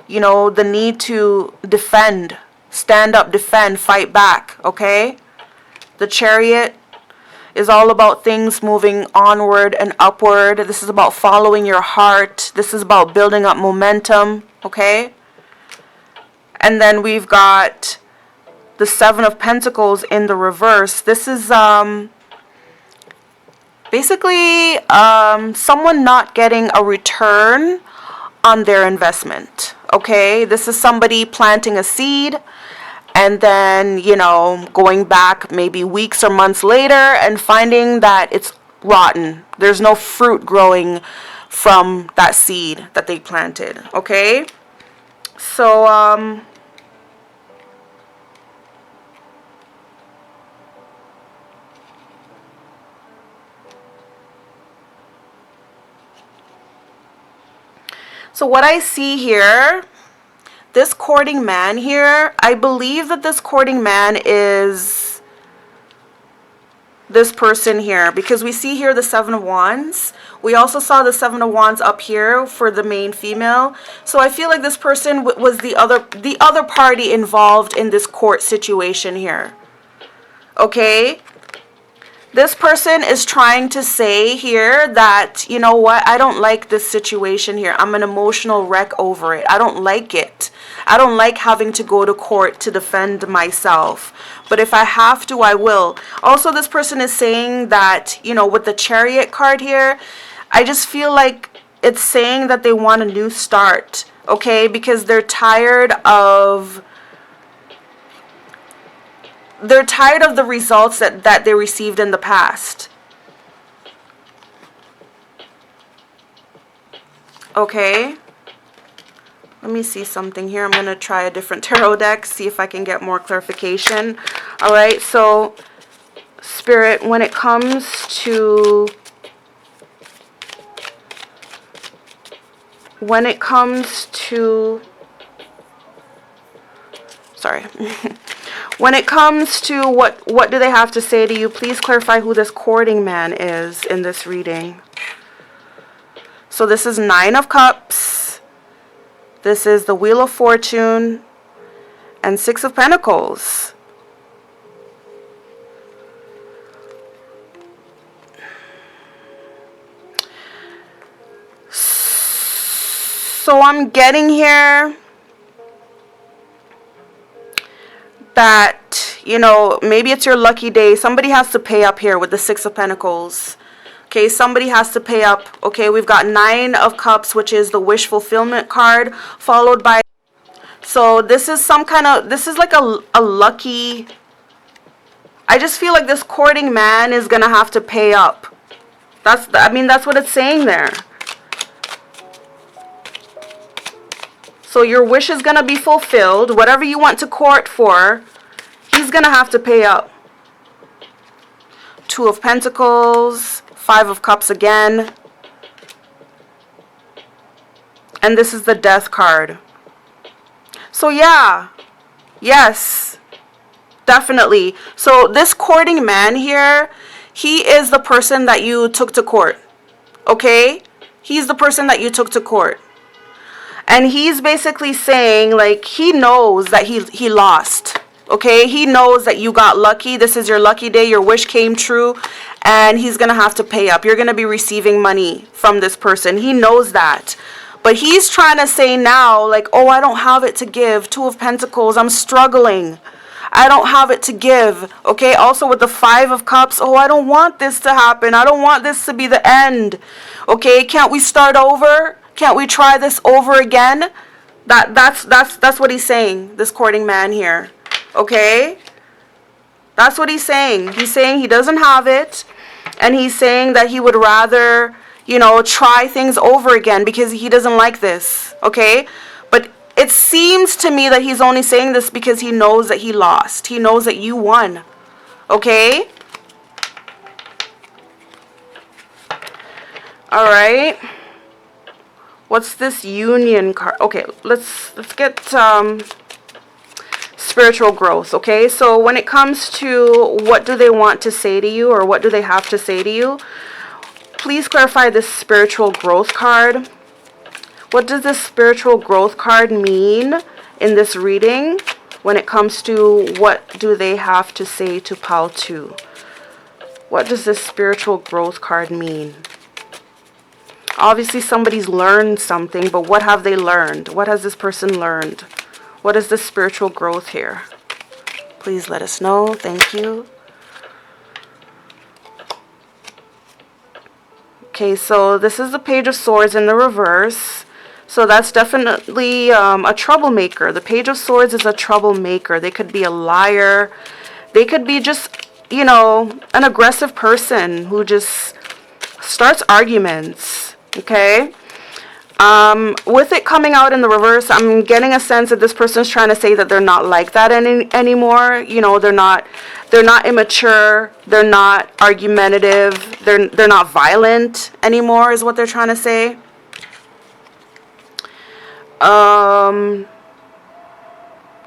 S1: You know, the need to defend. Stand up, defend, fight back, okay? The Chariot is all about things moving onward and upward. This is about following your heart. This is about building up momentum, okay? And then we've got the 7 of Pentacles in the reverse. This is basically someone not getting a return on their investment, okay? This is somebody planting a seed and then, you know, going back maybe weeks or months later and finding that it's rotten. There's no fruit growing from that seed that they planted, okay? So, what I see here, this courting man here, I believe that this courting man is this person here, because we see here the 7 of Wands. We also saw the 7 of Wands up here for the main female. So I feel like this person was the other party involved in this court situation here. Okay? This person is trying to say here that, you know what, I don't like this situation here. I'm an emotional wreck over it. I don't like it. I don't like having to go to court to defend myself. But if I have to, I will. Also, this person is saying that, you know, with the Chariot card here, I just feel like it's saying that they want a new start, okay? Because they're tired of the results that they received in the past. Okay. Let me see something here. I'm going to try a different tarot deck, see if I can get more clarification. All right. So, Spirit, when it comes to sorry. When it comes to what do they have to say to you, please clarify who this courting man is in this reading. So this is 9 of Cups. This is the Wheel of Fortune and 6 of Pentacles. So I'm getting here that, you know, maybe it's your lucky day. Somebody has to pay up here with the 6 of Pentacles. Okay, somebody has to pay up. Okay, we've got 9 of Cups, which is the wish fulfillment card, followed by So this is some kind of, this is like a lucky, I just feel like this courting man is going to have to pay up. I mean, that's what it's saying there. So your wish is going to be fulfilled. Whatever you want to court for, he's going to have to pay up. Two of Pentacles, Five of Cups again. And this is the Death card. So yeah, yes, definitely. So this courting man here, he is the person that you took to court. Okay? He's the person that you took to court. And he's basically saying, like, he knows that he lost. Okay? He knows that you got lucky. This is your lucky day. Your wish came true. And he's going to have to pay up. You're going to be receiving money from this person. He knows that. But he's trying to say now, like, oh, I don't have it to give. Two of Pentacles. I'm struggling. I don't have it to give. Okay? Also with the Five of Cups. Oh, I don't want this to happen. I don't want this to be the end. Okay? Can't we start over? Can't we try this over again? That's what he's saying, this courting man here. Okay? That's what he's saying. He's saying he doesn't have it. And he's saying that he would rather, you know, try things over again because he doesn't like this. Okay? But it seems to me that he's only saying this because he knows that he lost. He knows that you won. Okay? Alright. What's this Union card? Okay, let's get spiritual growth, okay? So when it comes to what do they want to say to you or what do they have to say to you, please clarify this spiritual growth card. What does this spiritual growth card mean in this reading when it comes to what do they have to say to Pile 2? What does this spiritual growth card mean? Obviously somebody's learned something, but what have they learned? What has this person learned? What is the spiritual growth here? Please let us know. Thank you. Okay, so this is the Page of Swords in the reverse. So that's definitely a troublemaker. The Page of Swords is a troublemaker. They could be a liar. They could be just, you know, an aggressive person who just starts arguments. Okay, with it coming out in the reverse, I'm getting a sense that this person's trying to say that they're not like that anymore. You know, they're not immature, they're not argumentative, they're not violent anymore is what they're trying to say.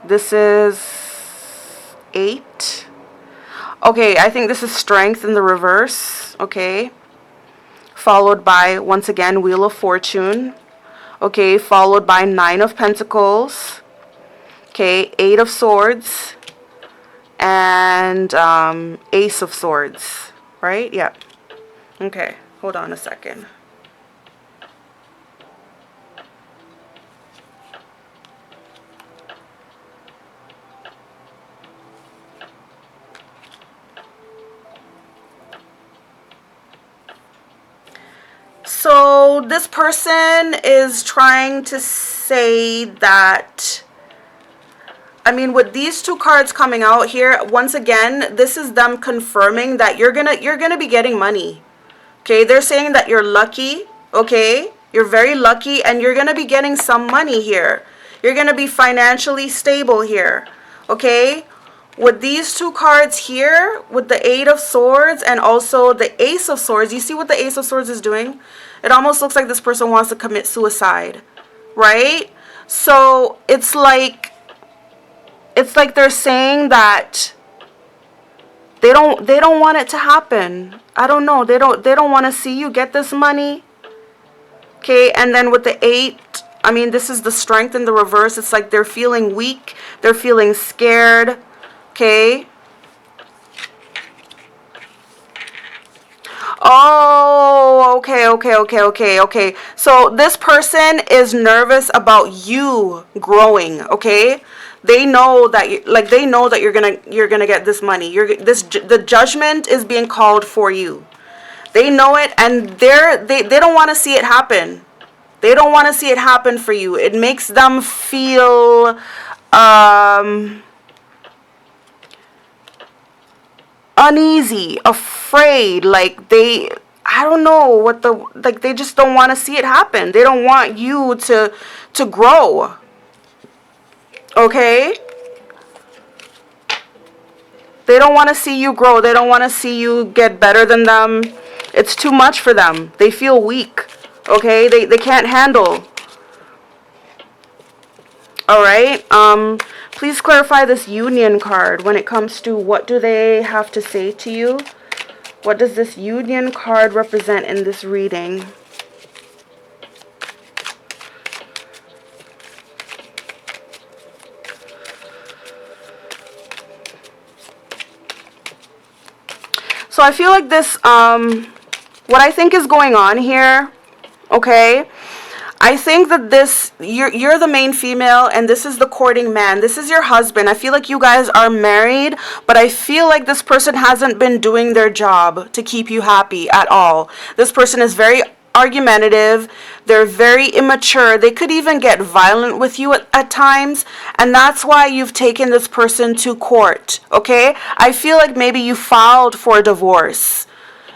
S1: This is 8. Okay, I think this is Strength in the reverse. Okay. Followed by, once again, Wheel of Fortune. Okay, followed by 9 of Pentacles. Okay, 8 of Swords. And Ace of Swords. Right? Yeah. Okay, hold on a second. So this person is trying to say that, I mean, with these two cards coming out here, once again, this is them confirming that you're gonna be getting money. Okay, they're saying that you're lucky. Okay, you're very lucky, and you're gonna be getting some money here. You're gonna be financially stable here. Okay. With these two cards here, with the 8 of Swords and also the Ace of Swords, you see what the Ace of Swords is doing? It almost looks like this person wants to commit suicide, right? So it's like they're saying that they don't want it to happen. I don't know. They don't want to see you get this money. Okay, and then with the 8, I mean, this is the Strength in the reverse. It's like they're feeling weak. They're feeling scared. Okay. Oh, okay. So this person is nervous about you growing, okay? They know that you're gonna get this money. The judgment is being called for you. They know it, and they don't want to see it happen. They don't want to see it happen for you. It makes them feel uneasy, afraid, like I don't know what they just don't want to see it happen. They don't want you to grow. Okay? They don't want to see you grow. They don't want to see you get better than them. It's too much for them. They feel weak. Okay? They can't handle. All right? Please clarify this union card when it comes to what do they have to say to you? What does this union card represent in this reading? So I feel like this, what I think is going on here, okay, I think that this, you're the main female and this is the courting man. This is your husband. I feel like you guys are married, but I feel like this person hasn't been doing their job to keep you happy at all. This person is very argumentative. They're very immature. They could even get violent with you at times, and that's why you've taken this person to court, okay? I feel like maybe you filed for a divorce.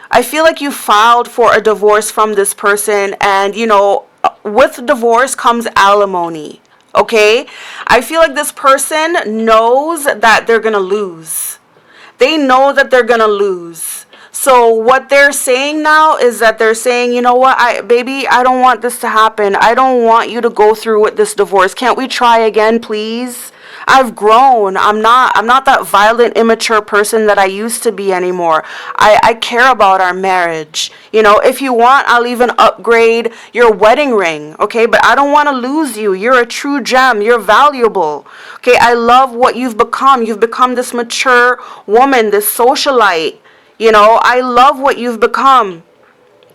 S1: I feel like you filed for a divorce from this person, and you know, with divorce comes alimony, okay? I feel like this person knows that they're gonna lose. They know that they're gonna lose. So what they're saying now is that they're saying, you know what, baby, I don't want this to happen. I don't want you to go through with this divorce. Can't we try again, please? I've grown. I'm not that violent, immature person that I used to be anymore. I care about our marriage. You know, if you want, I'll even upgrade your wedding ring, okay? But I don't want to lose you. You're a true gem. You're valuable. Okay, I love what you've become. You've become this mature woman, this socialite. You know, I love what you've become,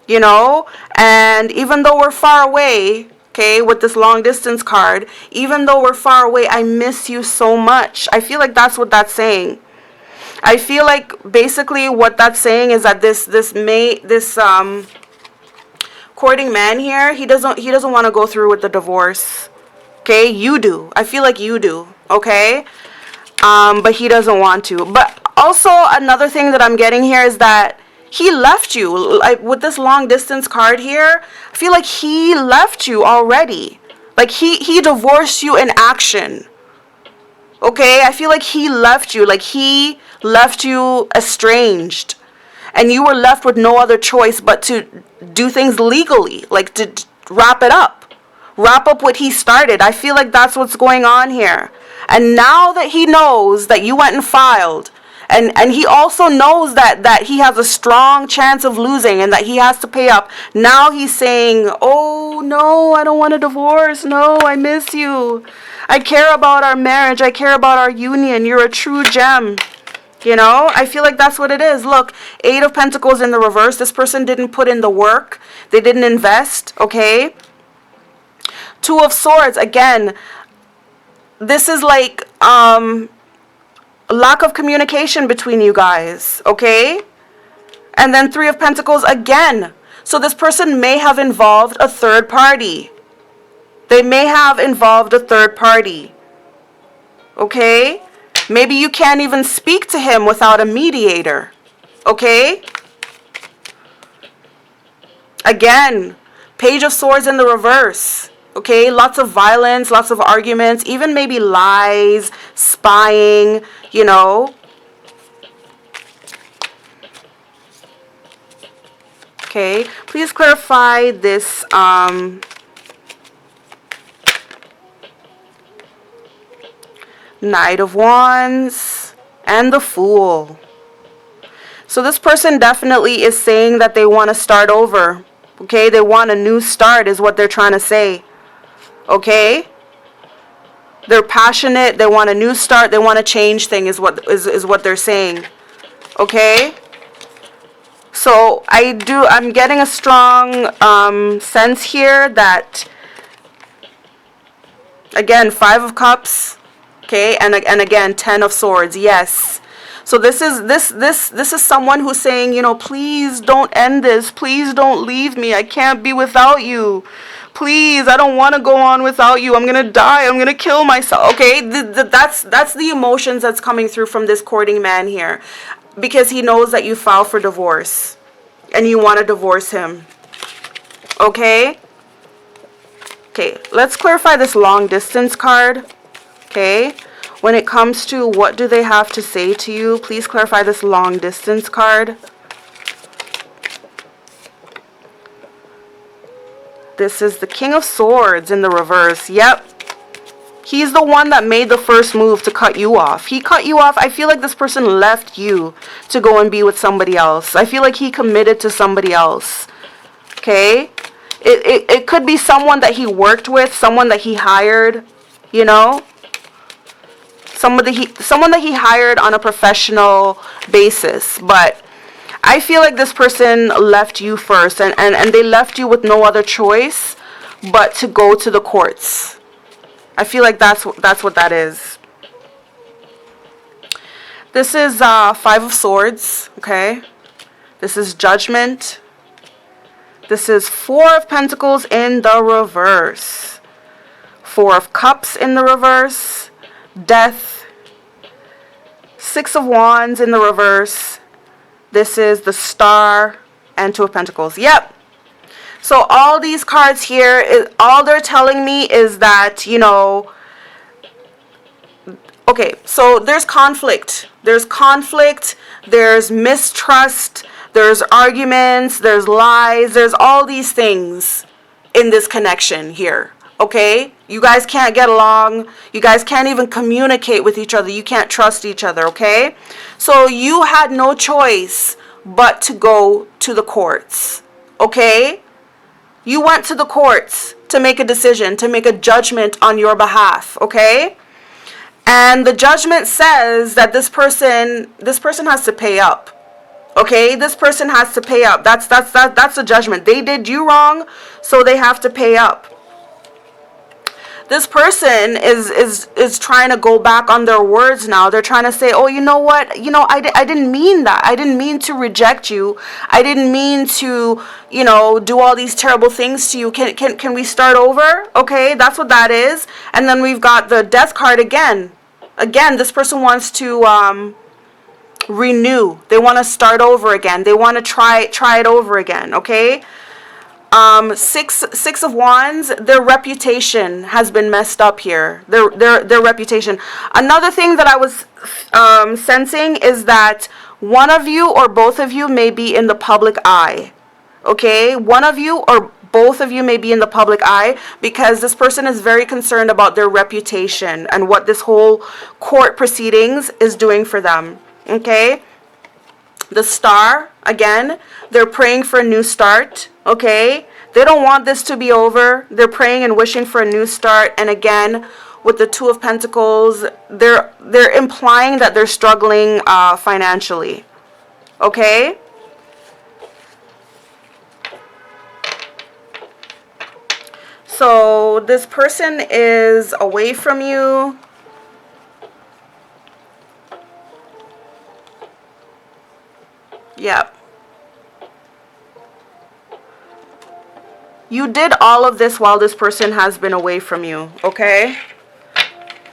S1: you know, and even though we're far away, okay, with this long distance card, even though we're far away, I miss you so much. I feel like that's what that's saying. I feel like basically what that's saying is that this courting man here, he doesn't want to go through with the divorce. Okay, you do. I feel like you do, okay? But he doesn't want to. But also another thing that I'm getting here is that he left you. Like with this long distance card here, I feel like he left you already. Like he divorced you in action. Okay, I feel like he left you. Like he left you estranged. And you were left with no other choice but to do things legally. Like to wrap it up. Wrap up what he started. I feel like that's what's going on here. And now that he knows that you went and filed, and he also knows that he has a strong chance of losing and that he has to pay up, now he's saying, oh no, I don't want a divorce. No, I miss you. I care about our marriage. I care about our union. You're a true gem. You know, I feel like that's what it is. Look, 8 of Pentacles in the reverse. This person didn't put in the work. They didn't invest, okay? 2 of Swords, again, this is like lack of communication between you guys, okay? And then 3 of Pentacles again. So this person may have involved a third party. They may have involved a third party, okay? Maybe you can't even speak to him without a mediator, okay? Again, Page of Swords in the reverse. Okay, lots of violence, lots of arguments, even maybe lies, spying, you know. Okay, please clarify this Knight of Wands and the Fool. So this person definitely is saying that they want to start over. Okay, they want a new start is what they're trying to say. Okay, they're passionate. They want a new start. They want to change things. Is what they're saying. Okay. So I'm getting a strong sense here that, again, 5 of Cups. Okay, and again, 10 of Swords. Yes. So this is someone who's saying, you know, please don't end this. Please don't leave me. I can't be without you. please, I don't want to go on without you. I'm going to die. I'm going to kill myself. Okay? That's the emotions that's coming through from this courting man here. Because he knows that you filed for divorce. And you want to divorce him. Okay? Okay, let's clarify this long distance card. Okay? When it comes to what do they have to say to you, please clarify this long distance card. This is the King of Swords in the reverse. Yep. He's the one that made the first move to cut you off. He cut you off. I feel like this person left you to go and be with somebody else. I feel like he committed to somebody else. Okay? It could be someone that he worked with, someone that he hired, you know? Someone that he hired on a professional basis. But I feel like this person left you first, and they left you with no other choice but to go to the courts. I feel like that's what that is. This is Five of Swords, okay? This is Judgment. This is Four of Pentacles in the reverse. Four of Cups in the reverse. Death. Six of Wands in the reverse. This is the Star and Two of Pentacles. Yep. So all these cards here, all they're telling me is that, you know, okay, so there's conflict. There's conflict. There's mistrust. There's arguments. There's lies. There's all these things in this connection here. Okay? You guys can't get along. You guys can't even communicate with each other. You can't trust each other. Okay? So you had no choice but to go to the courts. Okay? You went to the courts to make a decision, to make a judgment on your behalf. Okay? And the judgment says that this person has to pay up. Okay? This person has to pay up. That's the judgment. They did you wrong, so they have to pay up. This person is trying to go back on their words now. They're trying to say, oh, you know what? You know, I didn't mean that. I didn't mean to reject you. I didn't mean to, you know, do all these terrible things to you. Can we start over? Okay, that's what that is. And then we've got the Death card again. Again, this person wants to renew. They want to start over again. They want to try it over again. Okay. Six of Wands, their reputation has been messed up here. Their reputation. Another thing that I was sensing is that one of you or both of you may be in the public eye. Okay? One of you or both of you may be in the public eye because this person is very concerned about their reputation and what this whole court proceedings is doing for them. Okay? The Star, again, they're praying for a new start, okay? They don't want this to be over. They're praying and wishing for a new start. And again, with the Two of Pentacles, they're implying that they're struggling financially, okay? So this person is away from you. Yep. You did all of this while this person has been away from you, okay?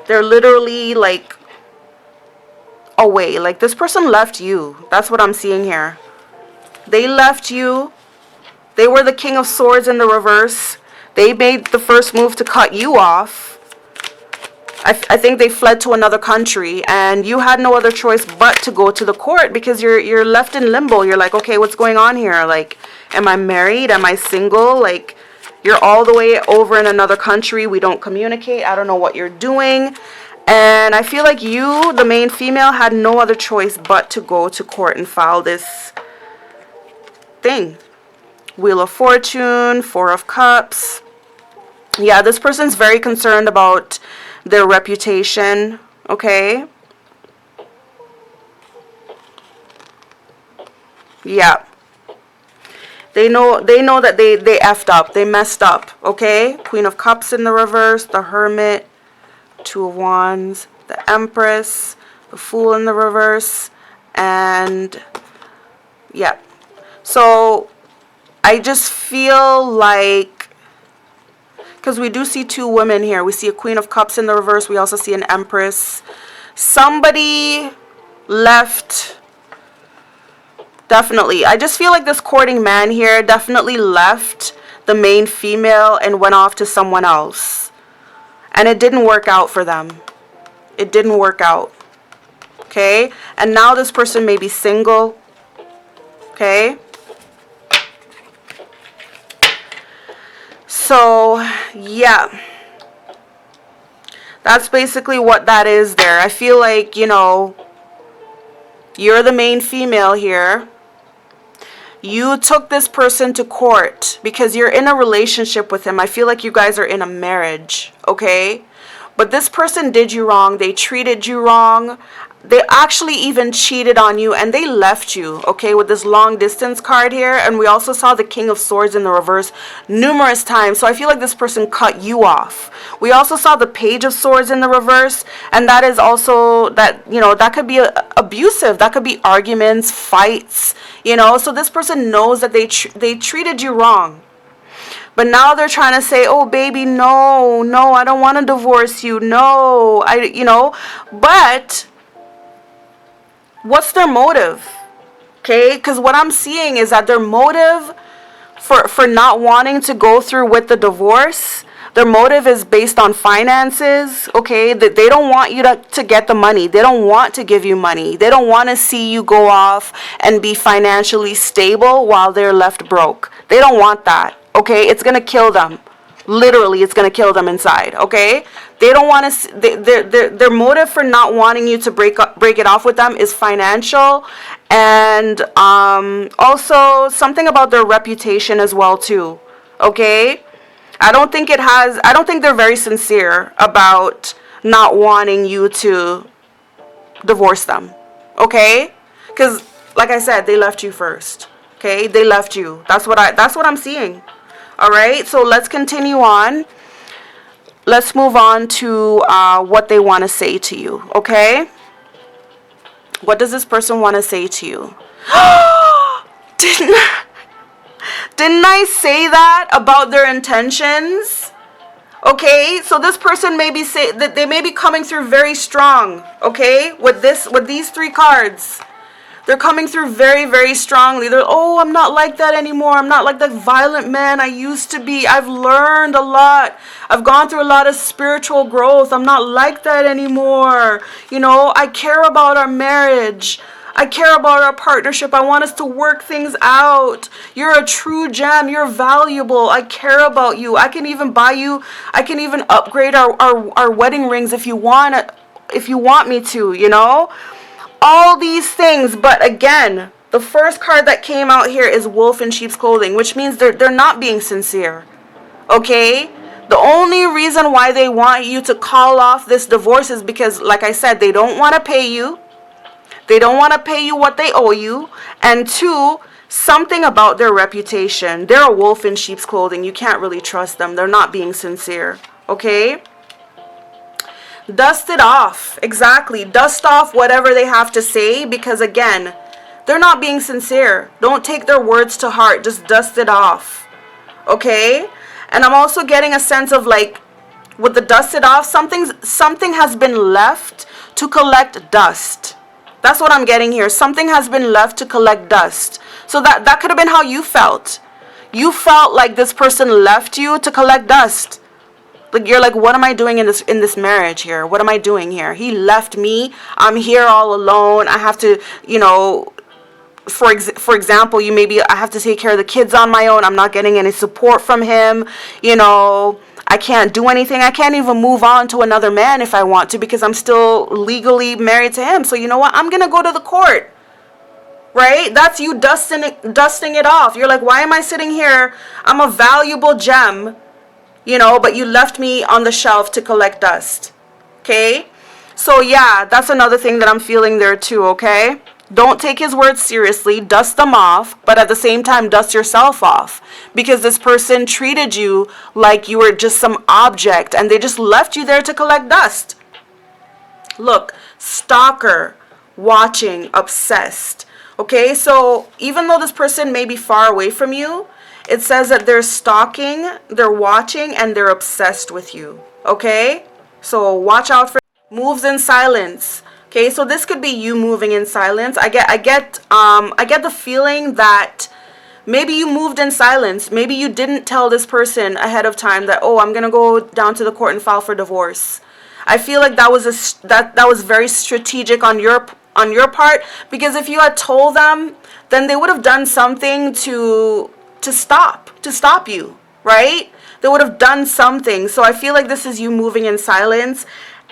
S1: They're literally like away. Like this person left you. That's what I'm seeing here. They left you. They were the King of Swords in the reverse. They made the first move to cut you off. I think they fled to another country, and you had no other choice but to go to the court because you're left in limbo. You're like, okay, what's going on here? Like, am I married? Am I single? Like, you're all the way over in another country. We don't communicate. I don't know what you're doing. And I feel like you, the main female, had no other choice but to go to court and file this thing. Wheel of Fortune, Four of Cups. Yeah, this person's very concerned about their reputation, okay? Yeah. They know that they effed up. They messed up, okay? Queen of Cups in the reverse, the Hermit, Two of Wands, the Empress, the Fool in the reverse, and yeah. So I just feel like Because we do see two women here. We see a Queen of Cups in the reverse. We also see an Empress. Somebody left. Definitely. I just feel like this courting man here definitely left the main female and went off to someone else. And it didn't work out for them. It didn't work out. Okay? And now this person may be single. Okay? So, yeah. That's basically what that is there. I feel like, you know, you're the main female here. You took this person to court because you're in a relationship with him. I feel like you guys are in a marriage, okay? But this person did you wrong. They treated you wrong. They actually even cheated on you and they left you, okay, with this long distance card here. And we also saw the King of Swords in the reverse numerous times. So I feel like this person cut you off. We also saw the Page of Swords in the reverse. And that is also that, you know, that could be abusive. That could be arguments, fights, you know. So this person knows that they treated you wrong. But now they're trying to say, oh, baby, no, I don't want to divorce you. No, you know, but what's their motive? Okay, because what I'm seeing is that their motive for not wanting to go through with the divorce, their motive is based on finances. Okay, that they don't want you to get the money. They don't want to give you money. They don't want to see you go off and be financially stable while they're left broke. They don't want that. Okay, it's gonna kill them. Literally, it's gonna kill them inside. Okay, they don't want to. Their motive for not wanting you to break it off with them is financial, and also something about their reputation as well too. Okay, I don't think they're very sincere about not wanting you to divorce them. Okay, because like I said, they left you first. Okay, they left you. That's what I'm seeing. All right, so let's continue on. Let's move on to what they want to say to you, okay? What does this person want to say to you? Didn't I say that about their intentions? Okay, so this person may be that they may be coming through very strong, okay? With these three cards. They're coming through very, very strongly. They're, oh, I'm not like that anymore. I'm not like that violent man I used to be. I've learned a lot. I've gone through a lot of spiritual growth. I'm not like that anymore. You know, I care about our marriage. I care about our partnership. I want us to work things out. You're a true gem. You're valuable. I care about you. I can even upgrade our wedding rings if you want me to, you know? All these things, but again, the first card that came out here is Wolf in Sheep's Clothing, which means they're not being sincere. Okay? The only reason why they want you to call off this divorce is because, like I said, they don't want to pay you. They don't want to pay you what they owe you. And two, something about their reputation. They're a wolf in sheep's clothing. You can't really trust them. They're not being sincere. Okay? Dust it off. Exactly. Dust off whatever they have to say because, again, they're not being sincere. Don't take their words to heart. Just dust it off. Okay? And I'm also getting a sense of, like, with the dust it off, something has been left to collect dust. That's what I'm getting here. Something has been left to collect dust. So that could have been how you felt. You felt like this person left you to collect dust. Like, you're like, what am I doing in this marriage here? What am I doing here? He left me. I'm here all alone. I have to, you know, for example, I have to take care of the kids on my own. I'm not getting any support from him. You know, I can't do anything. I can't even move on to another man if I want to because I'm still legally married to him. So you know what? I'm going to go to the court. Right? That's you dusting it off. You're like, why am I sitting here? I'm a valuable gem. You know, but you left me on the shelf to collect dust. Okay? So, yeah, that's another thing that I'm feeling there too, okay? Don't take his words seriously. Dust them off, but at the same time, dust yourself off. Because this person treated you like you were just some object, and they just left you there to collect dust. Look, stalker, watching, obsessed. Okay, so even though this person may be far away from you, It says that they're stalking, they're watching, and they're obsessed with you. Okay? So watch out for moves in silence. Okay, so this could be you moving in silence. I get the feeling that maybe you moved in silence. Maybe you didn't tell this person ahead of time that, oh, I'm gonna go down to the court and file for divorce. I feel like that was that was very strategic on your part, because if you had told them, then they would have done something to stop you, right? They would have done something. So I feel like this is you moving in silence,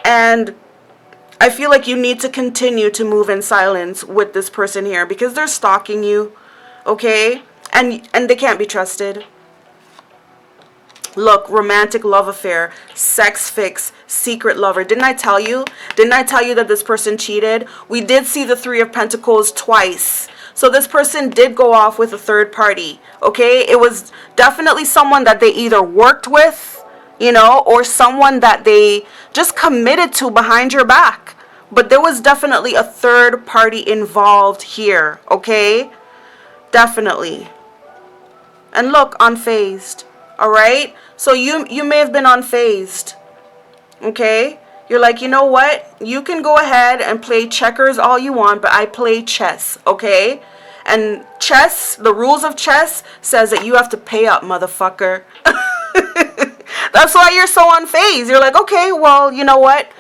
S1: and I feel like you need to continue to move in silence with this person here because they're stalking you, okay? And they can't be trusted. Look, romantic love affair, sex fix, secret lover. Didn't I tell you? Didn't I tell you that this person cheated? We did see the Three of Pentacles twice. So this person did go off with a third party, okay? It was definitely someone that they either worked with, you know, or someone that they just committed to behind your back. But there was definitely a third party involved here, okay? Definitely. And look, unfazed, all right? So you may have been unfazed, okay? You're like, you know what? You can go ahead and play checkers all you want, but I play chess, okay? And chess, the rules of chess says that you have to pay up, motherfucker. That's why you're so unfazed. You're like, okay, well, you know what?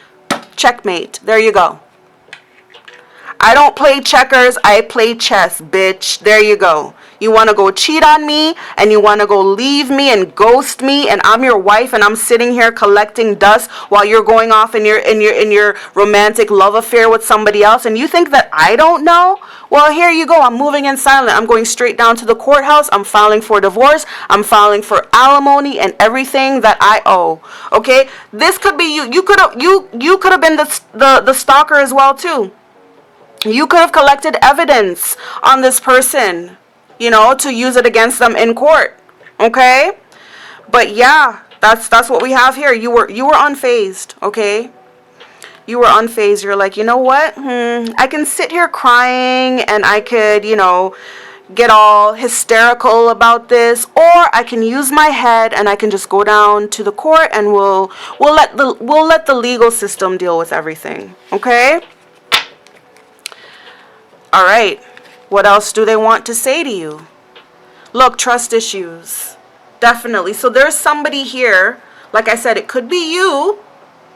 S1: Checkmate. There you go. I don't play checkers, I play chess, bitch. There you go. You want to go cheat on me, and you want to go leave me and ghost me, and I'm your wife, and I'm sitting here collecting dust while you're going off in your romantic love affair with somebody else, and you think that I don't know? Well, here you go. I'm moving in silent. I'm going straight down to the courthouse. I'm filing for divorce. I'm filing for alimony and everything that I owe. Okay? This could be you. You could have been the stalker as well too. You could have collected evidence on this person, you know, to use it against them in court. Okay? But yeah, that's what we have here. You were unfazed, okay? You were unfazed. You're like, you know what? I can sit here crying, and I could, you know, get all hysterical about this, or I can use my head and I can just go down to the court, and we'll let the legal system deal with everything. Okay? All right. What else do they want to say to you? Look, trust issues. Definitely. So there's somebody here. Like I said, it could be you.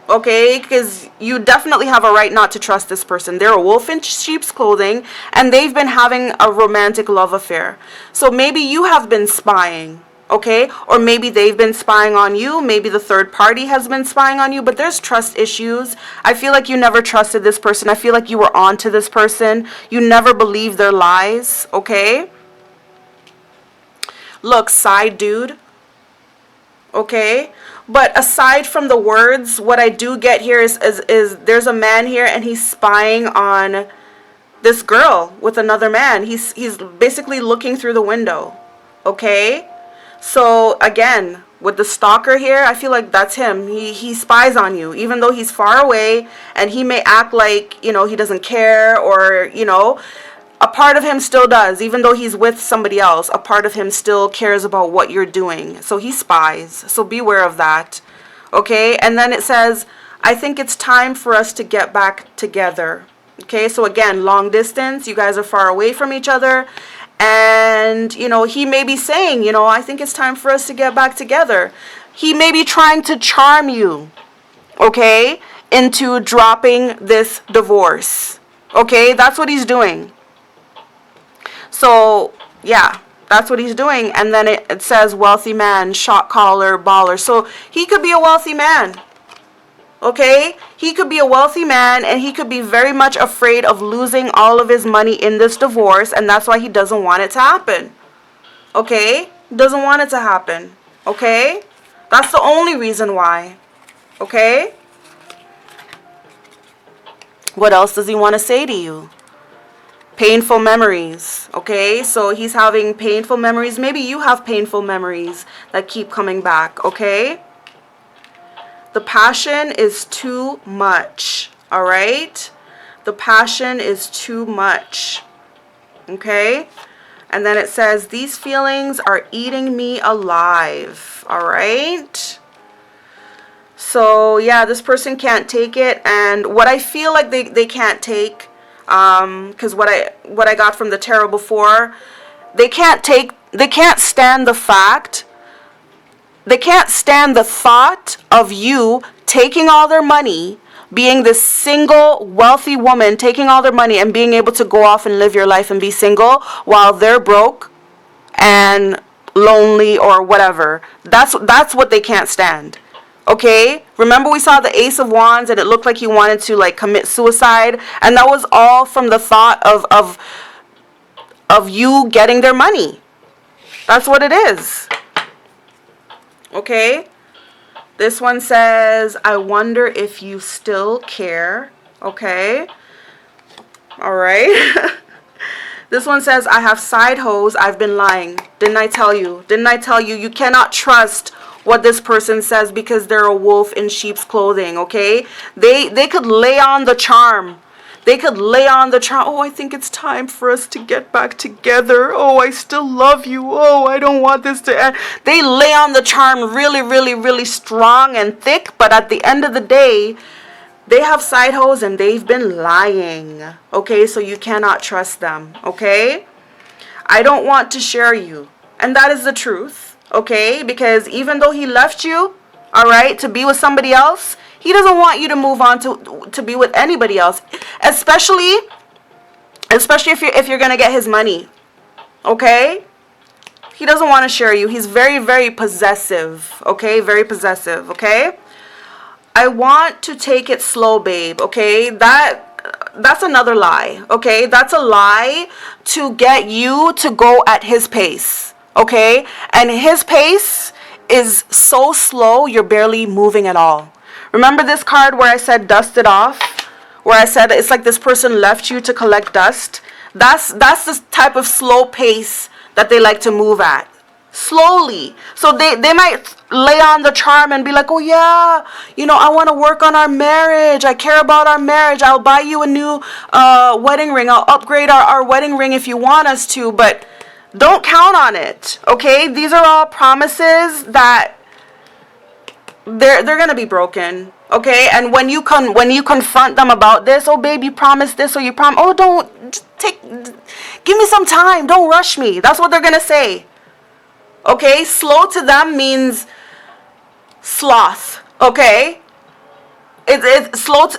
S1: Okay? Because you definitely have a right not to trust this person. They're a wolf in sheep's clothing, and they've been having a romantic love affair. So maybe you have been spying. Okay? Or maybe they've been spying on you. Maybe the third party has been spying on you. But there's trust issues. I feel like you never trusted this person. I feel like you were on to this person. You never believed their lies. Okay? Look, side dude. Okay? But aside from the words, what I do get here is there's a man here, and he's spying on this girl with another man. He's basically looking through the window. Okay? So again, with the stalker here, I feel like that's him. He spies on you, even though he's far away, and he may act like, you know, he doesn't care, or, you know, a part of him still does. Even though he's with somebody else, a part of him still cares about what you're doing. So he spies. So beware of that. Okay? And then it says, I think it's time for us to get back together. Okay? So again, long distance. You guys are far away from each other. And, you know, he may be saying, you know, I think it's time for us to get back together. He may be trying to charm you, okay, into dropping this divorce. Okay? That's what he's doing. So, yeah, that's what he's doing. And then it says wealthy man, shot caller, baller. So he could be a wealthy man. Okay? He could be a wealthy man, and he could be very much afraid of losing all of his money in this divorce, and that's why he doesn't want it to happen. Okay? He doesn't want it to happen. Okay? That's the only reason why. Okay? What else does he want to say to you? Painful memories. Okay? So he's having painful memories. Maybe you have painful memories that keep coming back. Okay? The passion is too much, all right? The passion is too much, okay? And then it says, these feelings are eating me alive. All right. So yeah, this person can't take it. And what I feel like they can't take, because what I got from the tarot before, they can't stand the fact, they can't stand the thought of you taking all their money, being this single wealthy woman, taking all their money and being able to go off and live your life and be single while they're broke and lonely or whatever. That's what they can't stand. Okay? Remember we saw the Ace of Wands and it looked like he wanted to like commit suicide, and that was all from the thought of you getting their money. That's what it is. Okay? This one says, I wonder if you still care. Okay? All right. This one says, I have side hoes. I've been lying. Didn't I tell you? Didn't I tell you? You cannot trust what this person says because they're a wolf in sheep's clothing. Okay? They could lay on the charm. They could lay on the charm. Oh, I think it's time for us to get back together. Oh, I still love you. Oh, I don't want this to end. They lay on the charm really, really, really strong and thick. But at the end of the day, they have side hoes and they've been lying. Okay, so you cannot trust them. Okay? I don't want to share you. And that is the truth. Okay? Because even though he left you, all right, to be with somebody else, he doesn't want you to move on to be with anybody else, especially if you're gonna get his money. Okay? He doesn't want to share you. He's very, very possessive. Okay? Very possessive. Okay? I want to take it slow, babe. Okay? That's another lie. Okay? That's a lie to get you to go at his pace. Okay? And his pace is so slow, you're barely moving at all. Remember this card where I said dust it off? Where I said it's like this person left you to collect dust? That's the type of slow pace that they like to move at. Slowly. So they might lay on the charm and be like, oh yeah, I want to work on our marriage. I care about our marriage. I'll buy you a new wedding ring. I'll upgrade our wedding ring if you want us to. But don't count on it. Okay? These are all promises that they're gonna be broken, okay? And when you confront them about this, oh babe, you promised this, or give me some time, don't rush me. That's what they're gonna say. Okay? Slow to them means sloth. Okay? It's slow to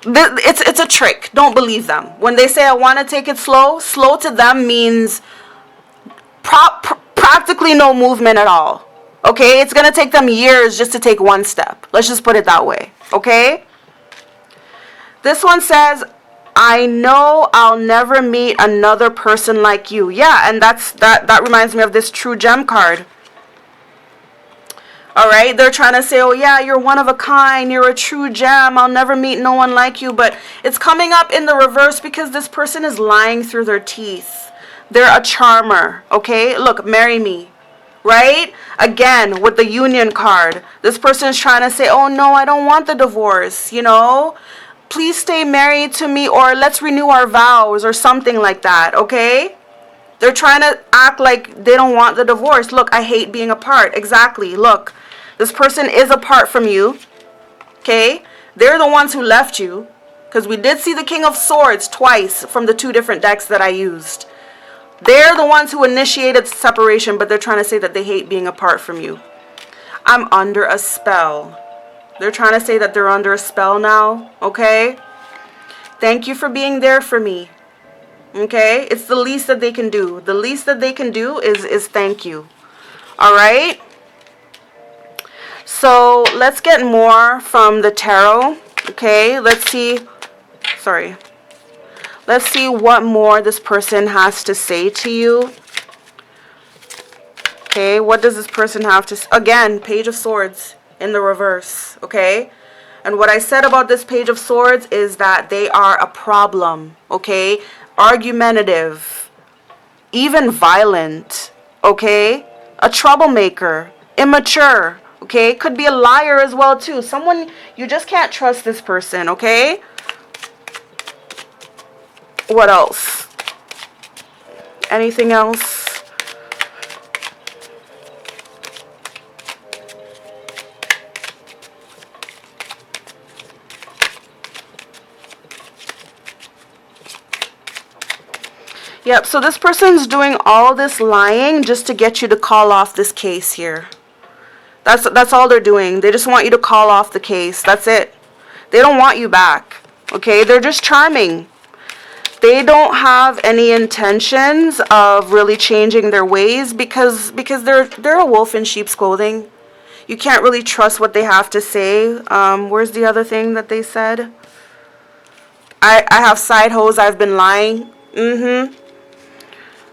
S1: it's a trick. Don't believe them. When they say I want to take it slow to them means practically no movement at all. Okay, it's going to take them years just to take one step. Let's just put it that way. Okay? This one says, I know I'll never meet another person like you. Yeah, and that reminds me of this True Gem card. All right, they're trying to say, oh yeah, you're one of a kind, you're a true gem, I'll never meet no one like you. But it's coming up in the reverse because this person is lying through their teeth. They're a charmer. Okay? Look, marry me. Right? Again, with the Union card, this person is trying to say, oh no, I don't want the divorce, please stay married to me, or let's renew our vows, or something like that. Okay? They're trying to act like they don't want the divorce. Look, I hate being apart. Exactly. Look, this person is apart from you. Okay? They're the ones who left you, because we did see the King of Swords twice from the two different decks that I used. They're the ones who initiated separation, but they're trying to say that they hate being apart from you. I'm under a spell. They're trying to say that they're under a spell now, okay? Thank you for being there for me, okay? It's the least that they can do. The least that they can do is thank you, all right? So let's get more from the tarot, okay? Let's see what more this person has to say to you. Okay, what does this person have to say? Again, Page of Swords in the reverse, okay? And what I said about this Page of Swords is that they are a problem, okay? Argumentative, even violent, okay? A troublemaker, immature, okay? Could be a liar as well, too. Someone, you just can't trust this person, okay? What else? Anything else? Yep, so this person's doing all this lying just to get you to call off this case here. That's all they're doing. They just want you to call off the case. That's it. They don't want you back. Okay? They're just charming. They don't have any intentions of really changing their ways because they're a wolf in sheep's clothing. You can't really trust what they have to say. Where's the other thing that they said? I have side hoes. I've been lying.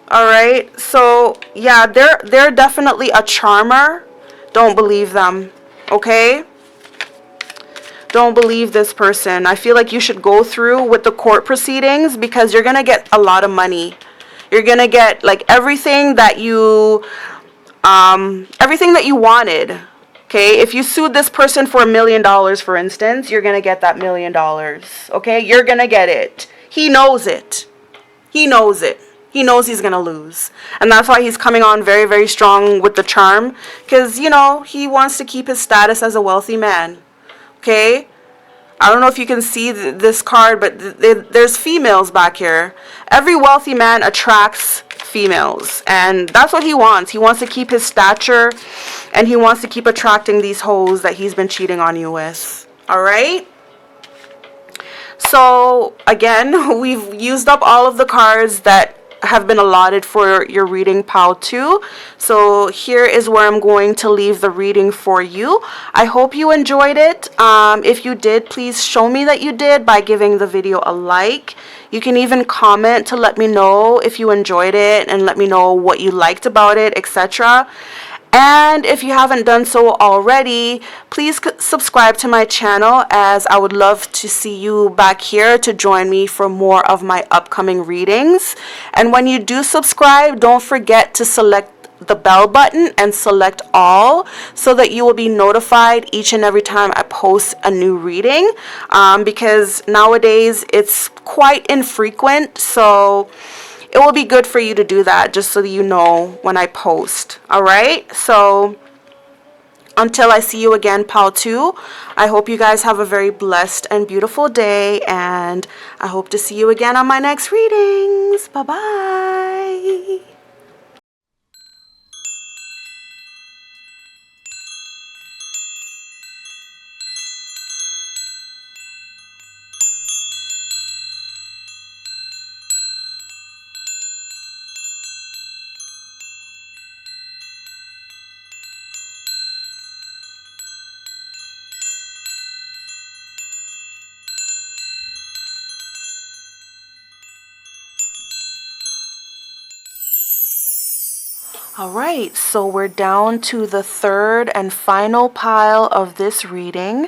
S1: Alright, so yeah, they're definitely a charmer. Don't believe them, okay? Don't believe this person. I feel like you should go through with the court proceedings because you're going to get a lot of money. You're going to get like everything that you wanted. Okay, if you sued this person for $1 million, for instance, you're going to get that $1 million. Okay, you're going to get it. He knows it. He knows it. He knows he's going to lose. And that's why he's coming on very, very strong with the charm. Because, you know, he wants to keep his status as a wealthy man. Okay? I don't know if you can see this card, but there's females back here. Every wealthy man attracts females. And that's what he wants. He wants to keep his stature. And he wants to keep attracting these hoes that he's been cheating on you with. Alright? So, again, we've used up all of the cards that have been allotted for your reading, pile 2. So here is where I'm going to leave the reading for you. I hope you enjoyed it. If you did, please show me that you did by giving the video a like. You can even comment to let me know if you enjoyed it and let me know what you liked about it, etc. And if you haven't done so already, please subscribe to my channel, as I would love to see you back here to join me for more of my upcoming readings. And when you do subscribe, don't forget to select the bell button and select all so that you will be notified each and every time I post a new reading, because nowadays it's quite infrequent, so it will be good for you to do that just so that you know when I post. Alright, so until I see you again, pile 2, I hope you guys have a very blessed and beautiful day, and I hope to see you again on my next readings. Bye bye. Alright, so we're down to the third and final pile of this reading.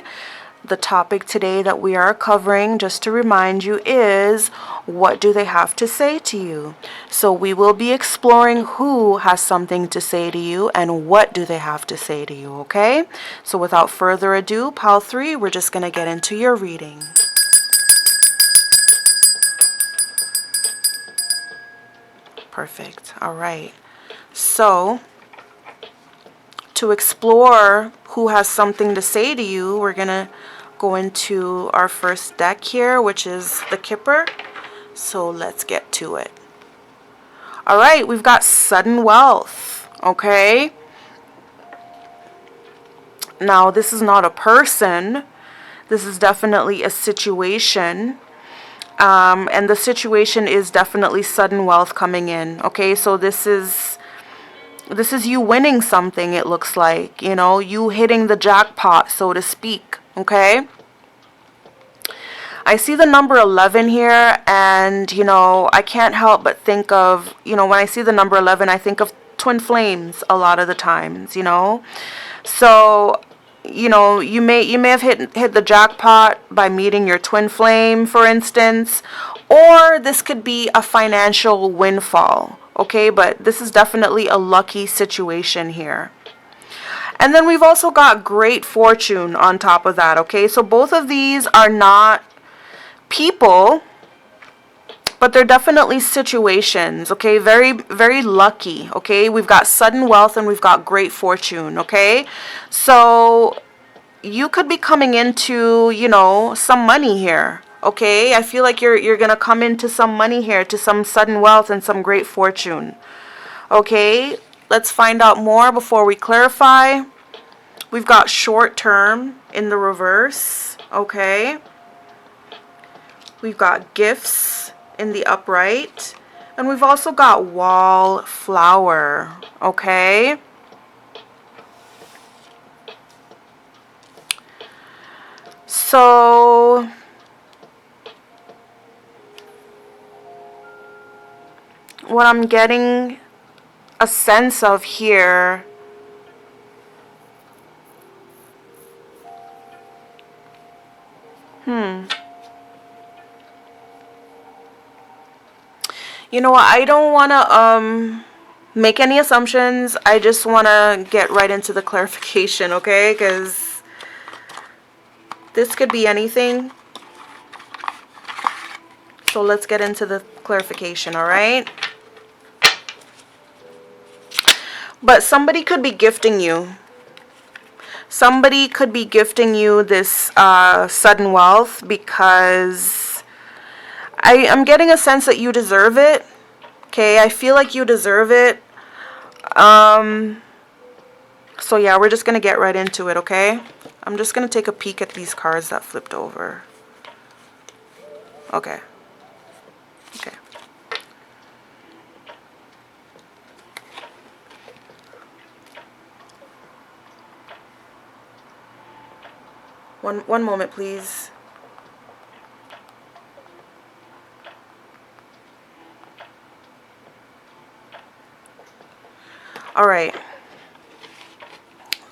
S1: The topic today that we are covering, just to remind you, is what do they have to say to you? So we will be exploring who has something to say to you and what do they have to say to you, okay? So without further ado, pile 3, we're just going to get into your reading. Perfect. Alright. So, to explore who has something to say to you, we're going to go into our first deck here, which is the Kipper. So, let's get to it. Alright, we've got sudden wealth, okay? Now, this is not a person. This is definitely a situation. And the situation is definitely sudden wealth coming in, okay? So, this is you winning something, it looks like, you know, you hitting the jackpot, so to speak, okay? I see the number 11 here, and, you know, I can't help but think of, you know, when I see the number 11, I think of twin flames a lot of the times, you know? So, you know, you may have hit the jackpot by meeting your twin flame, for instance, or this could be a financial windfall. Okay, but this is definitely a lucky situation here. And then we've also got great fortune on top of that, okay? So both of these are not people, But they're definitely situations, okay? Very, very lucky, okay? We've got sudden wealth and we've got great fortune, okay? So you could be coming into, you know, some money here, okay? I feel like you're gonna come into some money here, to some sudden wealth and some great fortune, okay? Let's find out more before we clarify. We've got short term in the reverse, okay? We've got gifts in the upright. And we've also got wallflower, okay? So what I'm getting a sense of here, you know what, I don't want to make any assumptions. I just want to get right into the clarification, okay? Because this could be anything. So let's get into the clarification, all right? But somebody could be gifting you. Somebody could be gifting you this sudden wealth because I'm getting a sense that you deserve it. Okay, I feel like you deserve it. So yeah, we're just going to get right into it, okay? I'm just going to take a peek at these cards that flipped over. Okay. Okay. One moment, please. All right.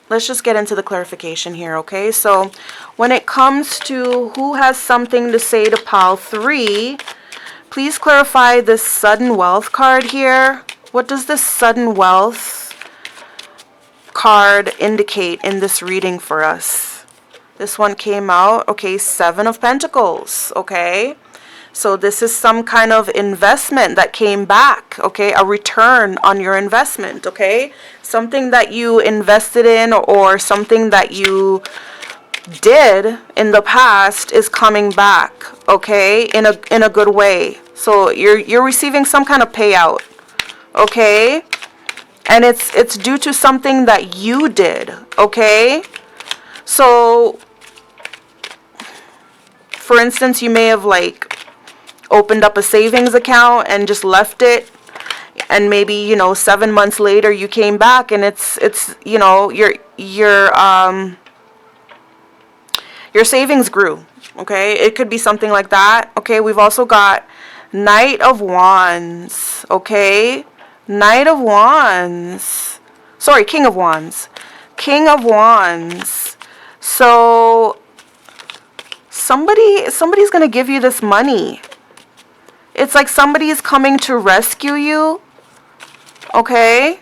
S1: Let's just get into the clarification here, okay? So when it comes to who has something to say to pile 3, please clarify this sudden wealth card here. What does this sudden wealth card indicate in this reading for us? This one came out, okay, 7 of Pentacles, okay? So this is some kind of investment that came back, okay? A return on your investment, okay? Something that you invested in or something that you did in the past is coming back, okay? In a good way. So you're receiving some kind of payout, okay? And it's due to something that you did, okay? So for instance, you may have like opened up a savings account and just left it, and maybe, you know, 7 months later you came back and it's you know, your savings grew, okay? It could be something like that, okay? We've also got Knight of Wands, okay? Knight of Wands, sorry, King of Wands, King of Wands. So somebody's gonna give you this money. It's like somebody is coming to rescue you, okay?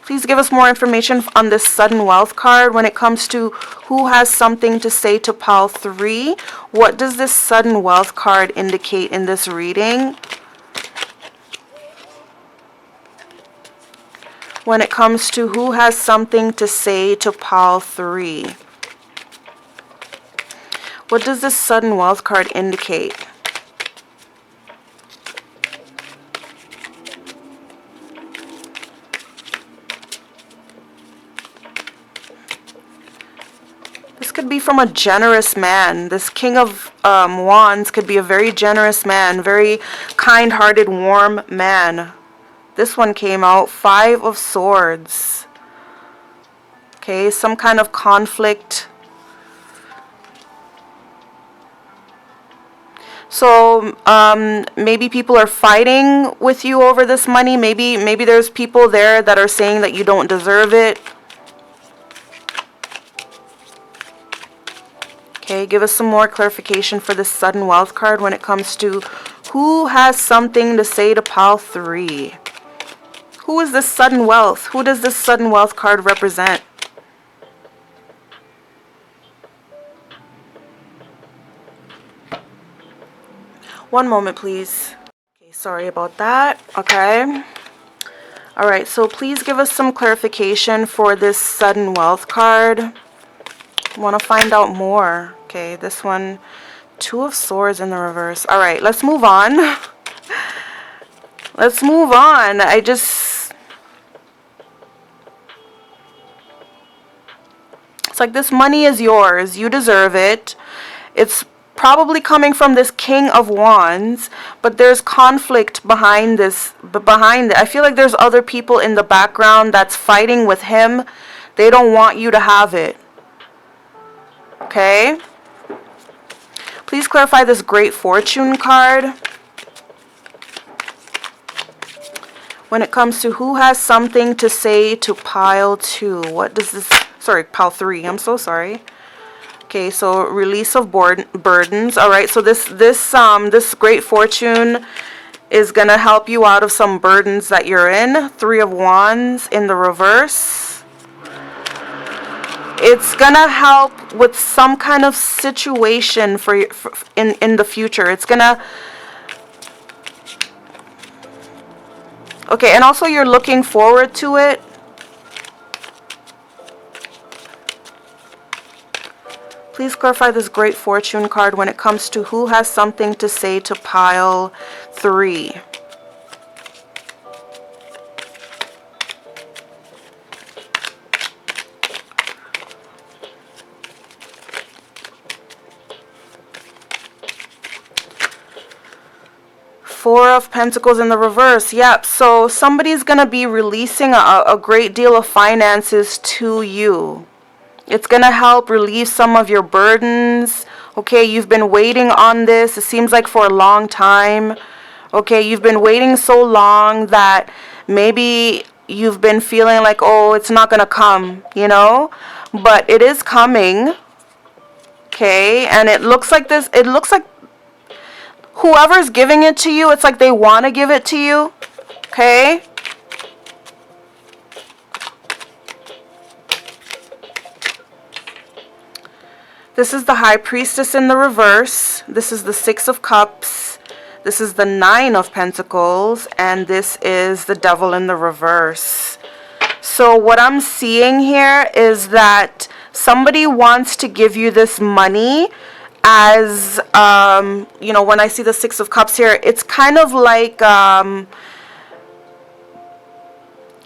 S1: Please give us more information on this sudden wealth card when it comes to who has something to say to pile 3. What does this sudden wealth card indicate in this reading? When it comes to who has something to say to pile 3. What does this sudden wealth card indicate? This could be from a generous man. This King of Wands could be a very generous man, very kind-hearted, warm man. This one came out, 5 of Swords. Okay, some kind of conflict. So maybe people are fighting with you over this money. Maybe there's people there that are saying that you don't deserve it. Okay, give us some more clarification for this sudden wealth card when it comes to who has something to say to pile 3. Who is this sudden wealth? Who does this sudden wealth card represent? One moment, please. Okay, sorry about that. Okay. All right, so please give us some clarification for this sudden wealth card. Want to find out more. Okay, this one, Two of Swords in the reverse. All right, let's move on. Let's move on. It's like this money is yours. You deserve it. It's probably coming from this King of Wands, but there's conflict behind this. But behind it, I feel like there's other people in the background that's fighting with him. They don't want you to have it. Okay? Please clarify this Great Fortune card. When it comes to who has something to say to pile 2. What does this... Sorry, pile 3. I'm so sorry. Okay, so release of burdens. All right, so this Great Fortune is going to help you out of some burdens that you're in. 3 of Wands in the reverse. It's going to help with some kind of situation for in the future. It's going to... Okay, and also you're looking forward to it. Please clarify this Great Fortune card when it comes to who has something to say to pile 3. Four of Pentacles in the reverse. Yep. So somebody's going to be releasing a great deal of finances to you. It's going to help relieve some of your burdens. Okay, you've been waiting on this. It seems like for a long time. Okay, you've been waiting so long that maybe you've been feeling like, oh, it's not going to come, you know? But it is coming. Okay, and it looks like this. It looks like whoever's giving it to you, it's like they want to give it to you. Okay? This is the High Priestess in the reverse. This is the Six of Cups. This is the Nine of Pentacles. And this is the Devil in the reverse. So what I'm seeing here is that somebody wants to give you this money as, you know, when I see the Six of Cups here, it's kind of like